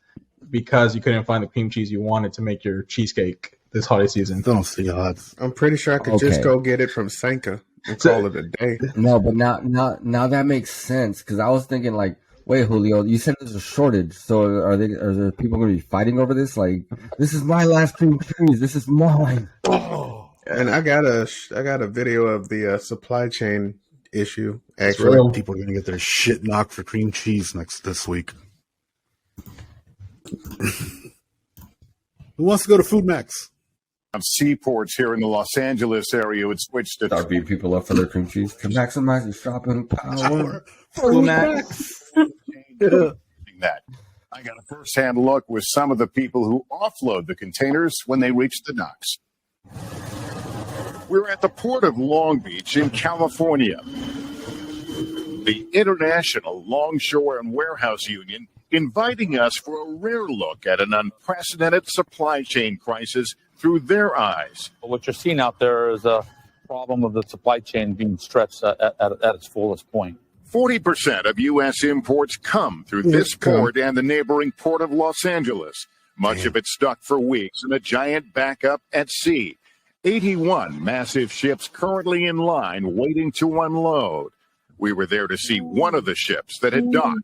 because you couldn't find the cream cheese you wanted to make your cheesecake this holiday season. Don't see odds. I'm pretty sure I could just go get it from Sanka and call it a day. No, but now that makes sense because I was thinking like, wait, Julio, you said there's a shortage, so are there people going to be fighting over this? Like, this is my last cream cheese. This is mine. Oh. And I got a video of the supply chain issue. Actually, people are going to get their shit knocked for cream cheese this week. Who wants to go to Food Max? Seaports here in the Los Angeles area would switch to start beating people up for their cream cheese to maximize your shopping power. Food Max. That I got a first-hand look with some of the people who offload the containers when they reach the docks. We're at the port of Long Beach in California. The International Longshore and Warehouse Union inviting us for a rare look at an unprecedented supply chain crisis through their eyes. What you're seeing out there is a problem of the supply chain being stretched at its fullest point. 40% of U.S. imports come through this port and the neighboring port of Los Angeles. Much of it stuck for weeks in a giant backup at sea. 81 massive ships currently in line waiting to unload. We were there to see one of the ships that had docked.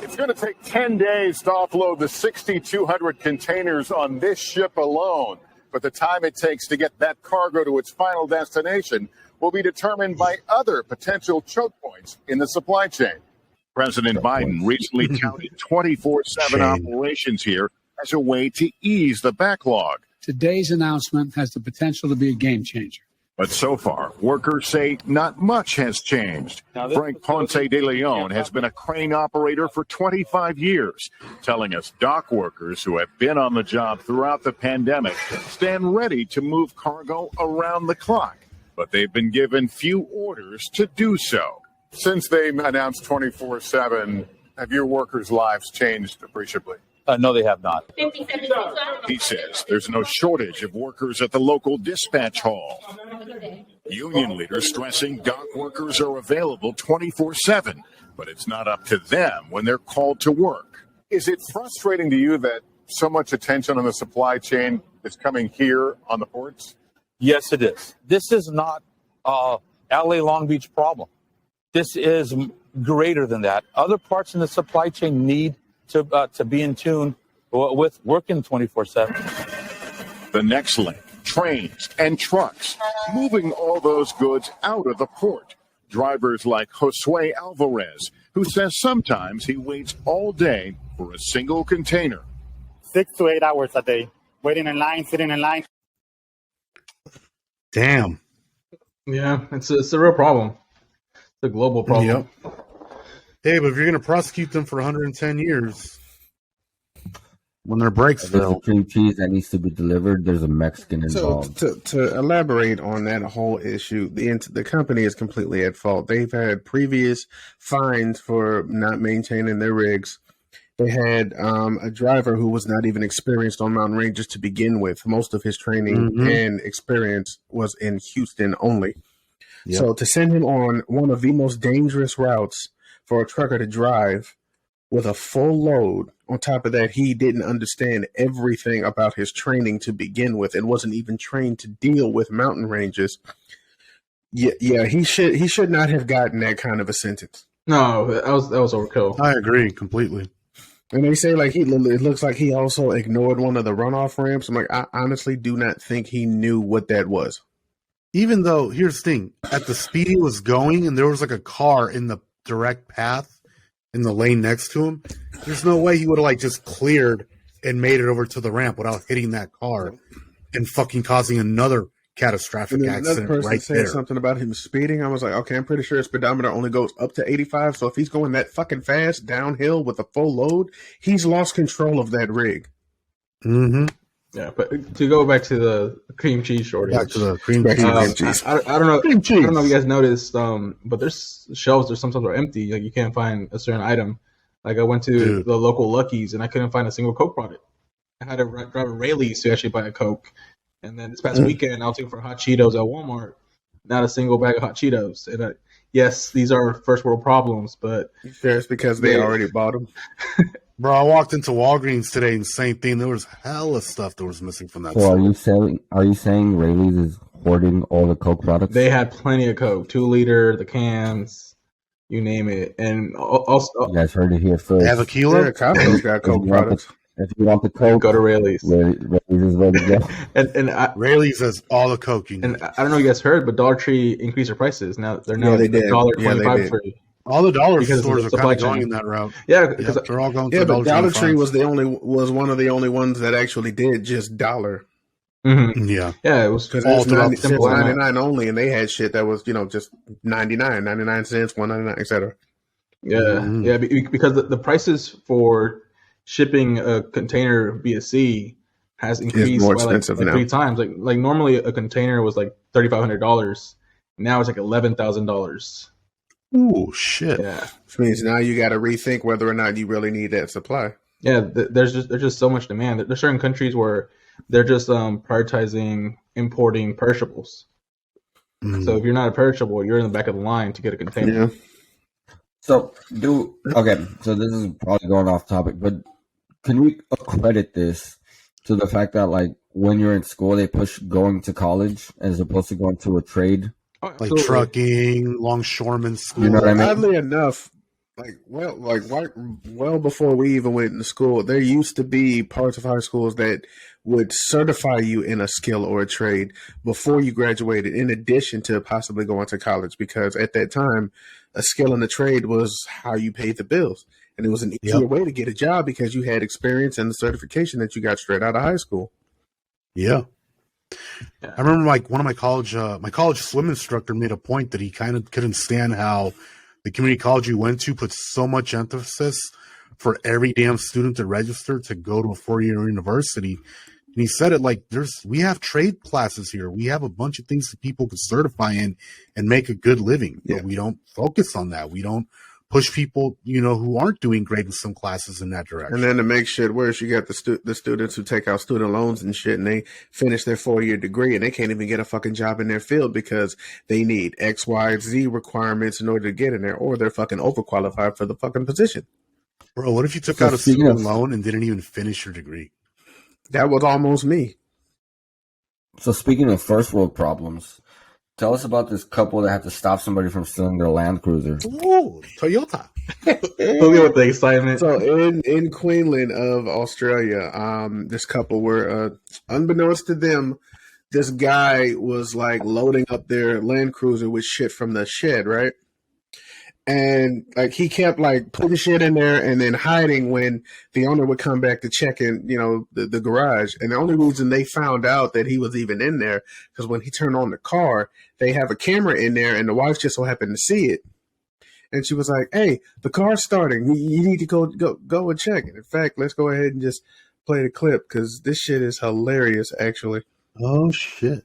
It's going to take 10 days to offload the 6,200 containers on this ship alone. but the time it takes to get that cargo to its final destination will be determined by other potential choke points in the supply chain. President Biden recently touted 24/7 operations here as a way to ease the backlog. Today's announcement has the potential to be a game changer. But so far, workers say not much has changed. Frank Ponce de Leon has been a crane operator for 25 years, telling us dock workers who have been on the job throughout the pandemic stand ready to move cargo around the clock, but they've been given few orders to do so. Since they announced 24/7, have your workers' lives changed appreciably? No, they have not. He says there's no shortage of workers at the local dispatch hall. Union leaders stressing dock workers are available 24/7, but it's not up to them when they're called to work. Is it frustrating to you that so much attention on the supply chain is coming here on the ports? Yes, it is. This is not LA Long Beach problem. This is greater than that. Other parts in the supply chain need to be in tune with working 24/7. The next link, trains and trucks, moving all those goods out of the port. Drivers like Josue Alvarez, who says sometimes he waits all day for a single container. 6 to 8 hours a day, waiting in line, sitting in line. Damn. Yeah, it's a real problem. It's a global problem. Yep. Hey, but if you're going to prosecute them for 110 years, when their brakes There's fail. a cream cheese that needs to be delivered. There's a Mexican involved. So to elaborate on that whole issue, the company is completely at fault. They've had previous fines for not maintaining their rigs. They had a driver who was not even experienced on mountain ranges to begin with. Most of his training and experience was in Houston only. Yep. So to send him on one of the most dangerous routes for a trucker to drive with a full load, on top of that, he didn't understand everything about his training to begin with and wasn't even trained to deal with mountain ranges. Yeah, he should not have gotten that kind of a sentence. No, that was overkill. I agree completely. And they say like it looks like he also ignored one of the runoff ramps. I'm like, I honestly do not think he knew what that was. Even though, here's the thing, at the speed he was going and there was like a car in the direct path in the lane next to him, there's no way he would have like just cleared and made it over to the ramp without hitting that car and fucking causing another catastrophic And then another accident person right said there. something about him speeding. I was like, okay, I'm pretty sure his speedometer only goes up to 85. So if he's going that fucking fast downhill with a full load, he's lost control of that rig. Mm-hmm. Yeah, but to go back to the cream cheese shortage. Back to the cream cheese. I don't know. I don't know if you guys noticed, but there's shelves that sometimes are empty. Like you can't find a certain item. Like I went to the local Lucky's and I couldn't find a single Coke product. I had to drive a Rayleigh's to actually buy a Coke. And then this past weekend, I was looking for hot Cheetos at Walmart. Not a single bag of hot Cheetos. And yes, these are first world problems, but it's because they already bought them. Bro, I walked into Walgreens today and same thing. There was hella stuff that was missing from that. So are you saying Rayleigh's is hoarding all the Coke products? They had plenty of Coke, 2 liter, the cans, you name it. And also, you guys heard it here first. They have a kilo? Yeah, Costco's got Coke products. If you want the Coke, go to Rayleigh's. Rayleigh's is ready to go. and Rayleigh's has all the Coke you need. And I don't know if you guys heard, but Dollar Tree increased their prices. Now they're now they did. $1.25 for all the dollar because stores of are the kind of supply going chain. in that route. Yeah, because they're all going. Yeah, to but Dollar Tree was one of the only ones that actually did just dollar. Mm-hmm. Yeah, it was because all it's throughout the simple 99 only, and they had shit that was just 99 cents, 1.99, etc. Yeah, because the prices for shipping a container via sea has increased more by expensive like now. 3 times. Like normally a container was like $3,500. Now it's like $11,000. Oh shit! Yeah, which means now you got to rethink whether or not you really need that supply. Yeah, there's just so much demand. There's certain countries where they're just prioritizing importing perishables. So if you're not a perishable, you're in the back of the line to get a container. Yeah. So so this is probably going off topic, but can we accredit this to the fact that like when you're in school they push going to college as opposed to going to a trade? Like trucking, longshoreman school. You know what I mean? Oddly enough, Well before we even went to school, there used to be parts of high schools that would certify you in a skill or a trade before you graduated, in addition to possibly going to college, because at that time, a skill and a trade was how you paid the bills. And it was an easier way to get a job because you had experience and the certification that you got straight out of high school. Yeah. I remember one of my college swim instructor made a point that he kind of couldn't stand how the community college you went to put so much emphasis for every damn student to register to go to a 4-year university. And he said it like we have trade classes here. We have a bunch of things that people can certify in and make a good living. But we don't focus on that. We don't push people, who aren't doing great in some classes in that direction. And then to make shit worse, you got the students who take out student loans and shit, and they finish their 4-year degree, and they can't even get a fucking job in their field because they need X, Y, Z requirements in order to get in there, or they're fucking overqualified for the fucking position. Bro, what if you took out a student loan and didn't even finish your degree? That was almost me. So speaking of first world problems, tell us about this couple that had to stop somebody from stealing their Land Cruiser. Ooh, Toyota. Tell me what the excitement. So in Queensland of Australia, this couple were, unbeknownst to them, this guy was like loading up their Land Cruiser with shit from the shed, right? And like he kept like putting shit in there and then hiding when the owner would come back to check in, the garage. And the only reason they found out that he was even in there because when he turned on the car, they have a camera in there, and the wife just so happened to see it. And she was like, "Hey, the car's starting. You need to go and check it." In fact, let's go ahead and just play the clip because this shit is hilarious, actually. Oh shit!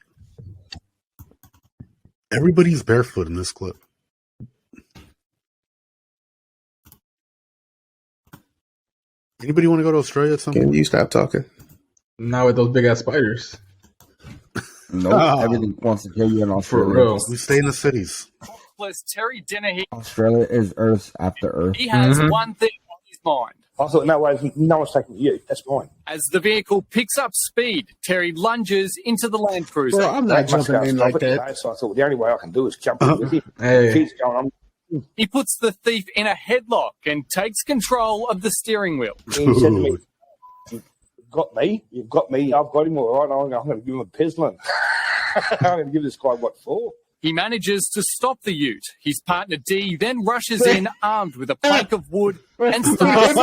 Everybody's barefoot in this clip. Anybody want to go to Australia at some point? Can you stop talking? Not with those big ass spiders. Nope. Everything wants to kill you in Australia. For real. We stay in the cities. Terry Dennehy. Australia is Earth after Earth. He has one thing on his mind. I thought, no one's taking you. That's fine. As the vehicle picks up speed, Terry lunges into the Land Cruiser. Bro, I'm not jumping in like that. So I thought the only way I can do is jump in with him. Hey. Keeps going on. He puts the thief in a headlock and takes control of the steering wheel. He said to me, "You've got me. I've got him all right. I'm going to give him a pizzling. I'm going to give this guy what for." He manages to stop the ute. His partner D then rushes in armed with a plank of wood and starts.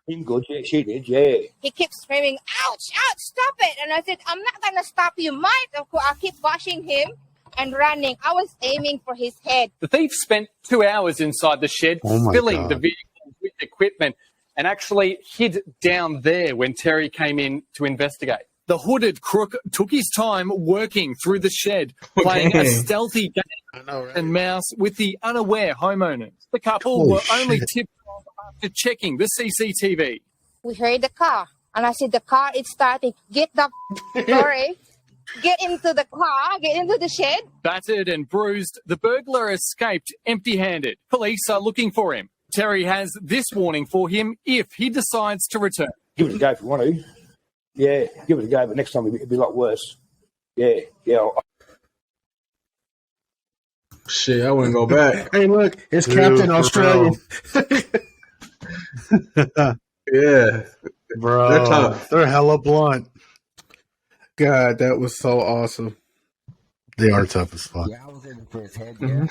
Him good, yeah, she did, yeah. He keeps screaming, "Ouch, ouch, stop it." And I said, "I'm not going to stop you, mate." Of course, I keep pushing him and running. I was aiming for his head. The thief spent 2 hours inside the shed, filling the vehicle with equipment, and actually hid down there when Terry came in to investigate. The hooded crook took his time working through the shed, playing a stealthy game and mouse with the unaware homeowners. The couple were only tipped off after checking the CCTV. We heard the car, and I said, "The car is starting. Get the sorry. Get into the car, get into the shed." Battered and bruised, the burglar escaped empty-handed. Police are looking for him. Terry has this warning for him if he decides to return. Give it a go if you want to. Yeah, give it a go, but next time it'll be a lot worse. Yeah. Shit, I wouldn't go back. Hey, look, it's Captain Australia. Yeah, bro, they're tough. They're hella blunt. God, that was so awesome. They are tough as fuck. Yeah, I was aiming for his head. Yeah.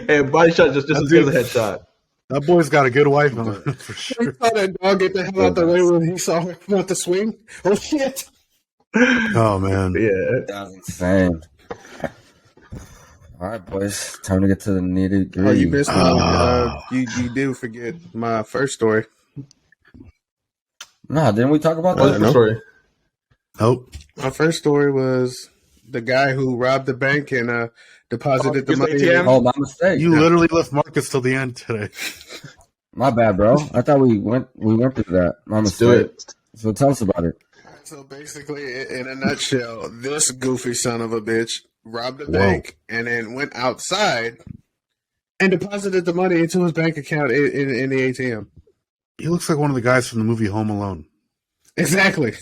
And body shot just as good as a headshot. That boy's got a good wife on it, for sure. He saw that dog get the hell out the way when he saw her come out the swing. Oh, shit. Oh, man. Yeah. That was insane. All right, boys. Time to get to the nitty gritty. Oh, you missed me. You do forget my first story. No, didn't we talk about that? What story? Nope. My first story was the guy who robbed the bank and deposited the money. Oh, my mistake. You literally left Marcus till the end today. My bad, bro. I thought we went through that. My mistake. So tell us about it. So basically, in a nutshell, this goofy son of a bitch robbed a bank and then went outside and deposited the money into his bank account in the ATM. He looks like one of the guys from the movie Home Alone. Exactly.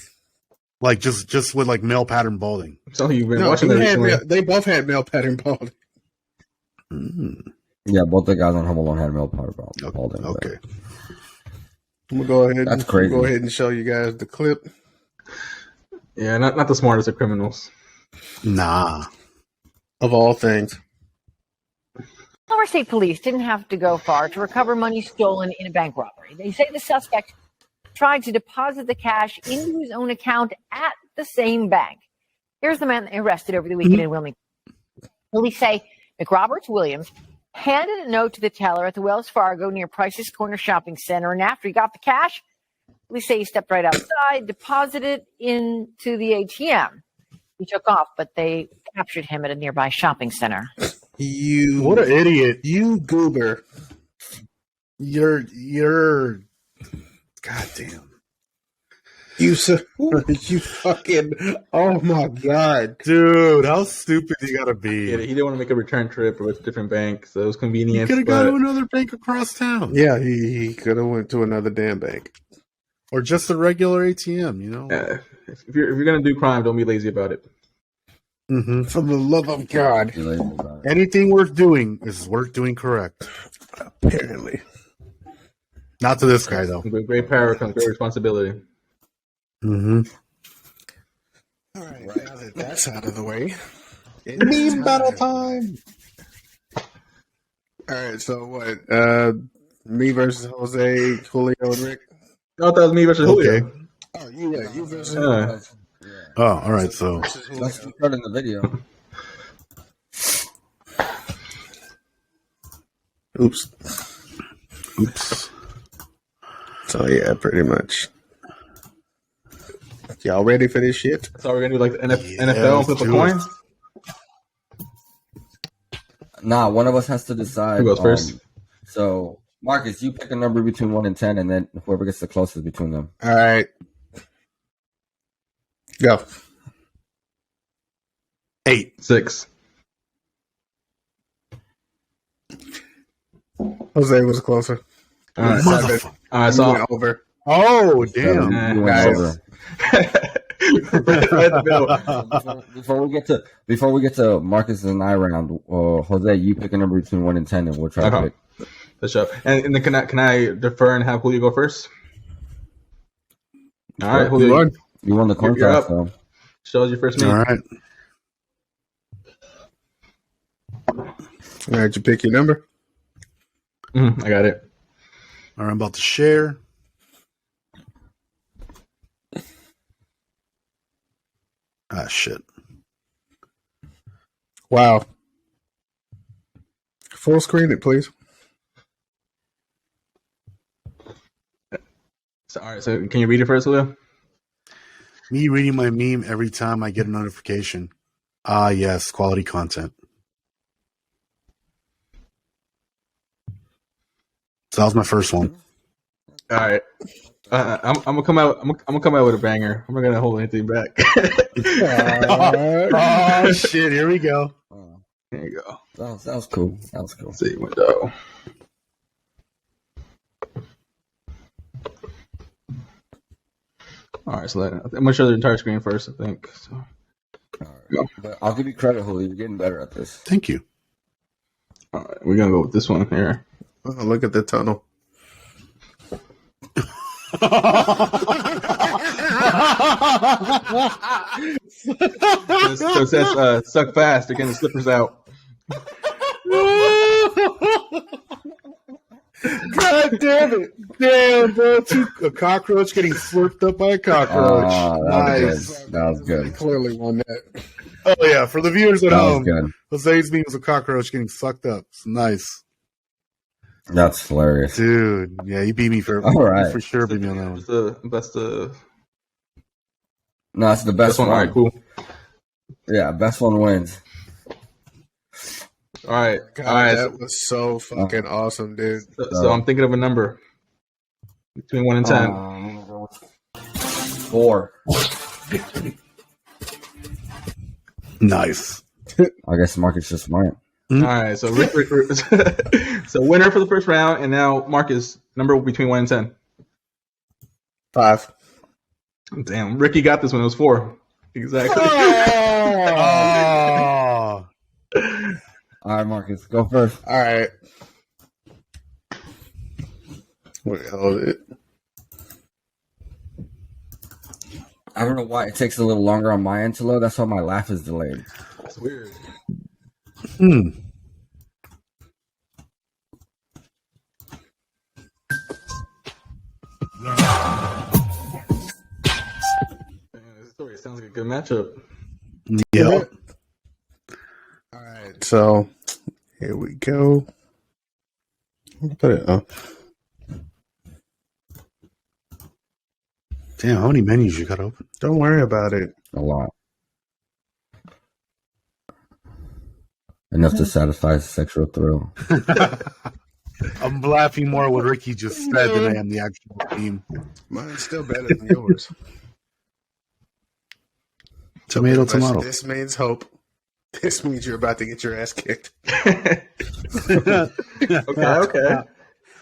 Like just with like male pattern balding. So you've been watching that recently. They both had male pattern balding. Yeah, both the guys on Home Alone had milk powder balled in. Okay. I'm gonna go ahead. That's crazy. Go ahead and show you guys the clip. Yeah, not the smartest of criminals. Nah. Of all things. Delaware State Police didn't have to go far to recover money stolen in a bank robbery. They say the suspect tried to deposit the cash into his own account at the same bank. Here's the man arrested over the weekend in Wilmington. Police say McRoberts Williams handed a note to the teller at the Wells Fargo near Price's Corner Shopping Center, and after he got the cash, police say he stepped right outside, deposited into the ATM. He took off, but they captured him at a nearby shopping center. What an idiot. You goober. You're goddamn. You fucking, oh my God. Dude, how stupid you gotta be. Yeah, he didn't want to make a return trip or a different bank, so it was He convenient. could have gone to another bank across town. Yeah, he could have went to another damn bank. Or just a regular ATM, you know? If you're gonna do crime, don't be lazy about it. Mm-hmm. For the love of God. Anything worth doing is worth doing correct. Apparently. Not to this guy, though. With great power comes great responsibility. Mm-hmm. All right, now that that's out of the way. Meme battle time! All right, so what? Me versus Jose, Julio, and Rick? I thought that was me versus Julio. Okay. Oh, you versus Oh, all right, so. Let's start in the video. Oops. Oops. So, yeah, pretty much. Y'all ready for this shit? So we're gonna do like the NFL and flip a coin? Nah, one of us has to decide. Who goes first? So, Marcus, you pick a number between 1 and 10, and then whoever gets the closest between them. All right. Go. 8. 6. Jose was closer. All right, Motherfucker. all right, You so went over. Oh, damn. You went over. Before we get to Marcus and I round, Jose, you pick a number between 1 and 10, and we'll try to pick. Let's show. And then can I defer and have Julio go first? All right, Julio. You won the coin You're toss, up. so. Shows your first meet. All right. All right, you pick your number. I got it. All right, I'm about to share. Ah, shit. Wow. Full screen it, please. So, all right, so can you read it first, Julio? Me reading my meme every time I get a notification. Ah, yes, quality content. So that was my first one. All right. I'm gonna come out. I'm gonna come out with a banger. I'm not gonna hold anything back. Oh shit! Here we go. There you go. That was cool. That was cool. See window. All right, so I'm gonna show the entire screen first. I think. So. All right. But I'll give you credit, Julio. You're getting better at this. Thank you. All right, we're gonna go with this one here. Oh, look at the tunnel. So it says suck fast. They're getting the slippers out. God damn it! Damn, bro. A cockroach getting slurped up by a cockroach. Nice. That was good. Clearly won that. Oh yeah, for the viewers at That was home, good. Jose's meme was a cockroach getting sucked up. It's nice. That's hilarious. Dude, yeah, you beat me for All right. for sure. Beat me on that one. That's the No, it's the best one. All right, cool. Yeah, best one wins. All right, God, all right. that was so fucking awesome, dude. So I'm thinking of a number between 1 and 10. 4. Nice. I guess Marcus just smart. All right, so Rick, so winner for the first round, and now Marcus, number between 1 and 10. 5. Damn, Ricky got this one. It was 4. Exactly. Oh. All right, Marcus, go first. All right. What the hell is it? I don't know why it takes a little longer on my end to load. That's why my laugh is delayed. That's weird. This story sounds like a good matchup. Yeah. All right, so here we go. Put it up. Damn, how many menus you got open? Don't worry about it. A lot. Enough to satisfy a sexual thrill. I'm laughing more what Ricky just said than I am the actual theme. Mine's still better than yours. Tomato. This means hope. This means you're about to get your ass kicked. Okay.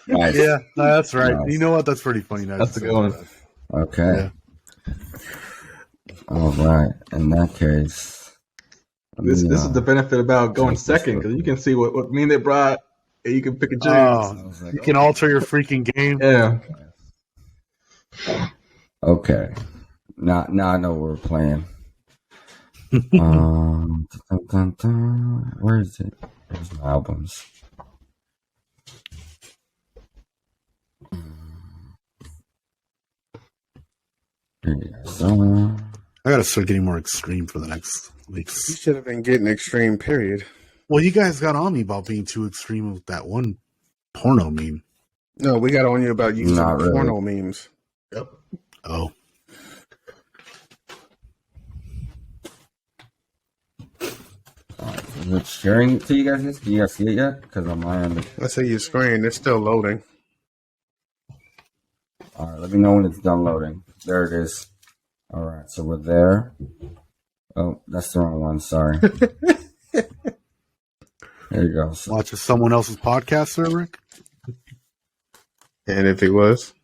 Nice. Yeah, no, that's right. Nice. You know what? That's pretty funny. That's a good one. Okay. All right. In that case, This is the benefit about going second, because you can see what meme they brought, and you can pick and choose. Oh, you can alter your freaking game. Yeah. okay. Now I know what we're playing. Dun, dun, dun. Where is it? Where's my albums? So, I gotta start getting more extreme for the next weeks. You should have been getting extreme, period. Well, you guys got on me about being too extreme with that one porno meme. No, we got on you about using Not really. porno memes. Yep. Oh. is it sharing to you guys? Can you guys see it yet? Because on my end. Let's see your screen. It's still loading. All right, let me know when it's done loading. There it is. All right, so we're there. Oh, that's the wrong one. Sorry. There you go. So, Watching someone else's podcast, sir, Rick? And if it was,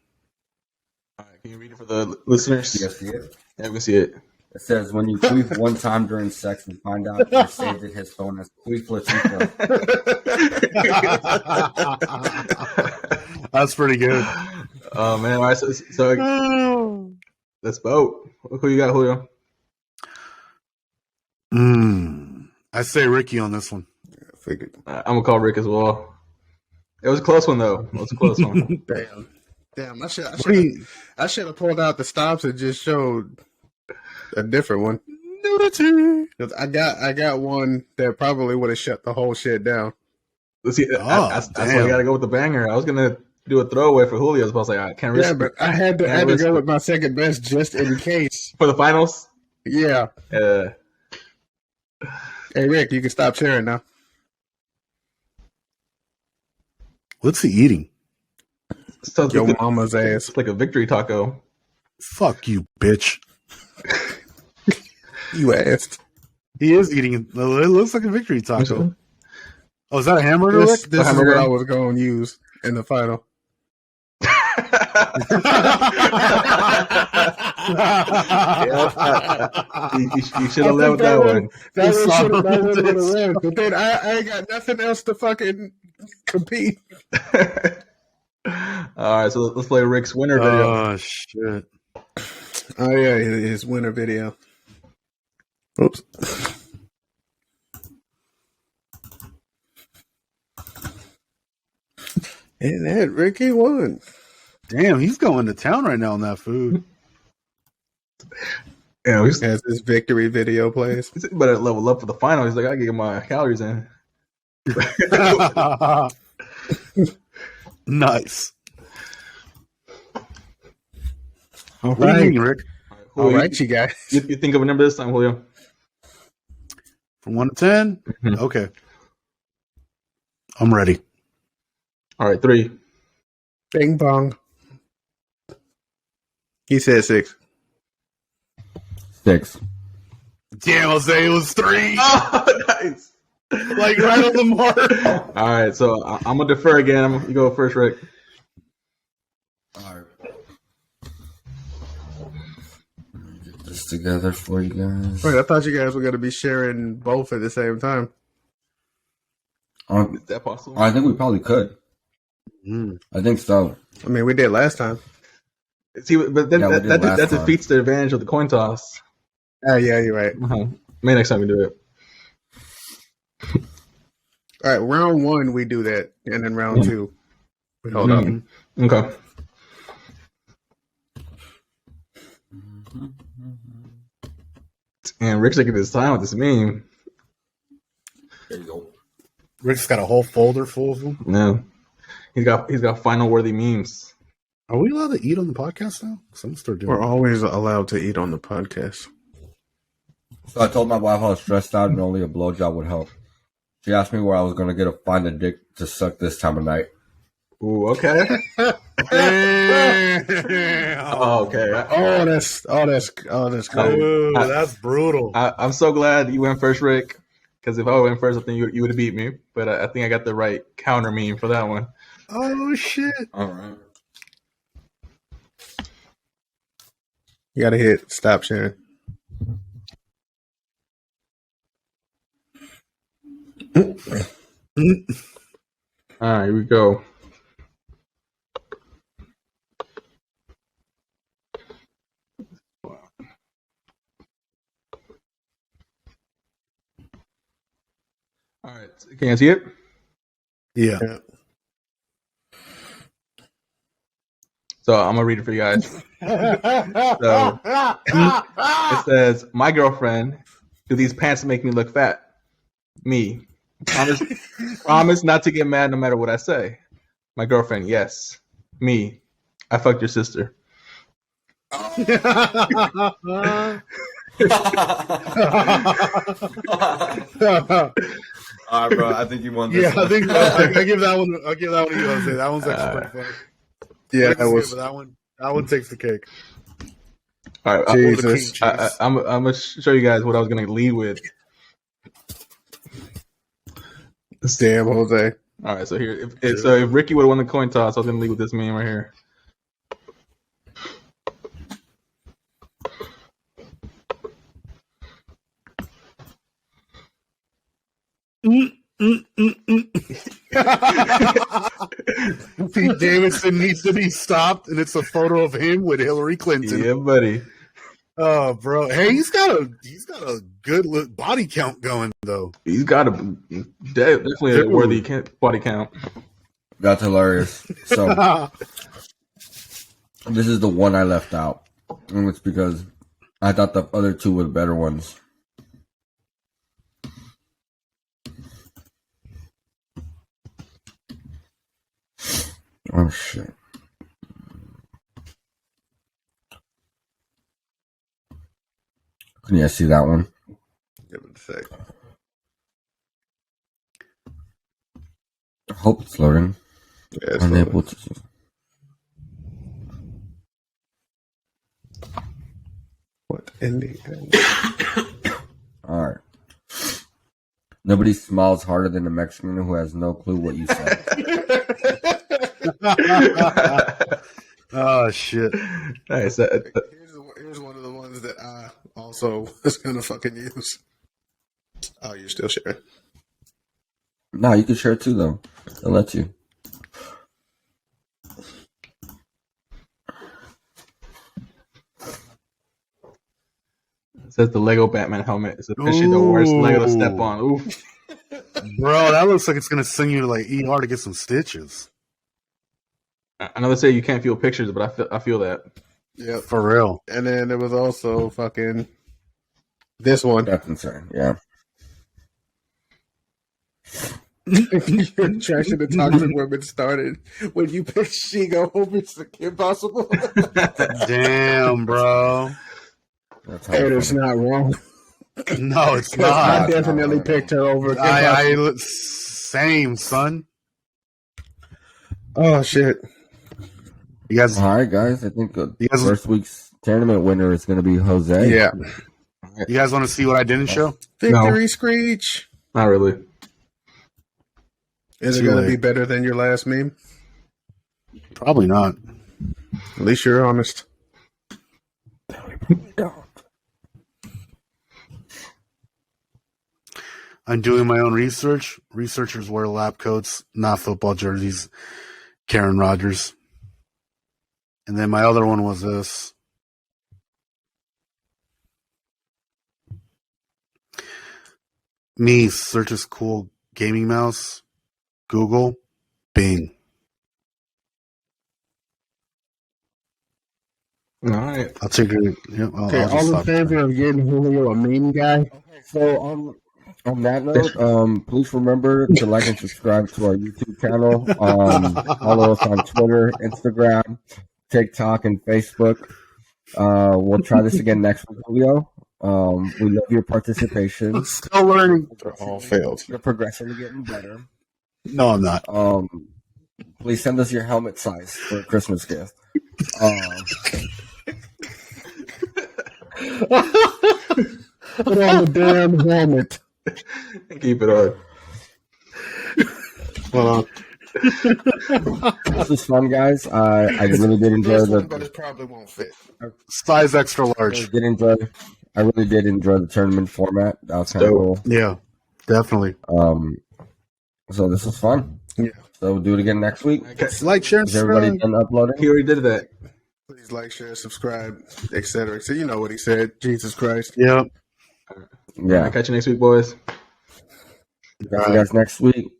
All right, can you read it for the listeners? you guys see it? Yeah, we can see it. It says, when you queef one time during sex and find out you saved it, his phone as queef Latifah. That's pretty good. Oh, man. All right, so let's vote. Who you got, Julio? I say Ricky on this one. I figured. I'm going to call Rick as well. It was a close one, though. It was a close one. Damn! I should have pulled out the stops and just showed a different one. Nudity. 'Cause I got one that probably would have shut the whole shit down. Let's see. That's why we got to go with the banger. I was going to do a throwaway for Julio, but I was like, I can't risk Yeah, but I had to go with my second best just in case. For the finals? Yeah. Hey, Rick, you can stop sharing now. What's he eating? Your mama's ass. It's like a victory taco. Fuck you, bitch. You asked. He is eating it. It looks like a victory taco. Oh, is that a hamburger, Rick? This is what I was going to use in the final. You should have led with that one. That one would have won. But then I ain't got nothing else to fucking compete. All right, so let's play Rick's winner video. Oh, shit. Oh, yeah, his winner video. Oops. And that Ricky won. Damn, he's going to town right now on that food. Yeah, As his victory video plays. He's better level up for the final. He's like, I gotta get my calories in. Nice. All What are you right, eating, Rick? All right, you guys. You think of a number this time, Julio? From 1 to 10? Okay. I'm ready. All right, 3. Bing bong. He said 6. 6. Damn, I'll say it was 3. Oh, nice. Like right on the mark. All right, so I'm gonna defer again. You go first, Rick. All right. Get this together for you guys. Wait, I thought you guys were going to be sharing both at the same time. Is that possible? I think we probably could. I think so. I mean, we did last time. See, but then Yeah, we did last that time. defeats the advantage of the coin toss. Oh, yeah, you're right. Maybe next time we do it. All right, round 1 we do that, and then round 2 we hold up. Okay. And Rick's taking his time with this meme. There you go. Rick's got a whole folder full of them. No, he's got final worthy memes. Are we allowed to eat on the podcast now? Some start doing. We're always allowed to eat on the podcast. So I told my wife I was stressed out and only a blowjob would help. She asked me where I was going to find a dick to suck this time of night. Ooh, okay. Oh, okay. That's cool. Ooh, that's brutal. I'm so glad you went first, Rick. Because if I went first, I think you would have beat me. But I think I got the right counter meme for that one. Oh shit! All right. You gotta hit stop sharing. All right, here we go. All right, can you see it? Yeah. So I'm gonna read it for you guys. So it says, "My girlfriend, do these pants make me look fat? Me, promise not to get mad no matter what I say. My girlfriend, yes. Me, I fucked your sister." All right, bro. I think you won this. Yeah, one. I think I give that one. I'll give that one to you, Jose. That one's actually pretty funny. Yeah, that was. That one takes the cake. All right, Jesus. I'm gonna show you guys what I was gonna lead with. Damn, Jose. All right, so here, if Ricky would have won the coin toss, I was gonna lead with this meme right here. Pete Davidson needs to be stopped, and it's a photo of him with Hillary Clinton. Yeah, buddy. Oh, bro. Hey, he's got a good body count going though. He's got definitely a worthy body count. That's hilarious. So this is the one I left out, and it's because I thought the other two were the better ones. Oh shit. Can you guys see that one? Give it a sec. I hope it's loading. Yeah, it's Unable to. What in the All right. Nobody smiles harder than a Mexican who has no clue what you said. Oh shit! Nice. Here's one of the ones that I also was gonna fucking use. Oh, you're still sharing. No, you can share too, though. They'll let you. It says the Lego Batman helmet is officially the worst Lego to step on. Oof. Bro, that looks like it's gonna send you to like ER to get some stitches. I know they say you can't feel pictures, but I feel that. Yeah, for real. And then there was also fucking this one. That's insane. Yeah. Your attraction to toxic women started when you picked Shigo over Kim Possible. Damn, bro. And it's not wrong. No, it's not. I definitely picked her over Kim Possible. Same, son. Oh shit. You guys, all right, guys. I think the first week's tournament winner is going to be Jose. Yeah. You guys want to see what I didn't show? Victory Screech. Not really. Is it going to be better than your last meme? Probably not. At least you're honest. I'm doing my own research. Researchers wear lab coats, not football jerseys. Karen Rogers. And then my other one was this. Me searches cool gaming mouse. Google. Bing. All right. I'll take it. Yeah, Okay, all in favor of getting Julio a meme guy? So on that note, please remember to like and subscribe to our YouTube channel. Follow us on Twitter, Instagram, TikTok, and Facebook. We'll try this again next week, Julio. We love your participation. Still learning. All failed. You're progressively getting better. No, I'm not. Please send us your helmet size for a Christmas gift. Put on the damn helmet. Keep it on. Well, this was fun, guys. I really did enjoy but it probably won't fit. Size extra large. I really did enjoy the tournament format. That was kind of cool. Yeah, definitely. So this was fun. Yeah. So we'll do it again next week. Like, share, Is everybody subscribe. done uploading? He already did that. Please like, share, subscribe, etc. So you know what he said. Jesus Christ. Yep. Yeah. Catch you next week, boys. See you guys next week.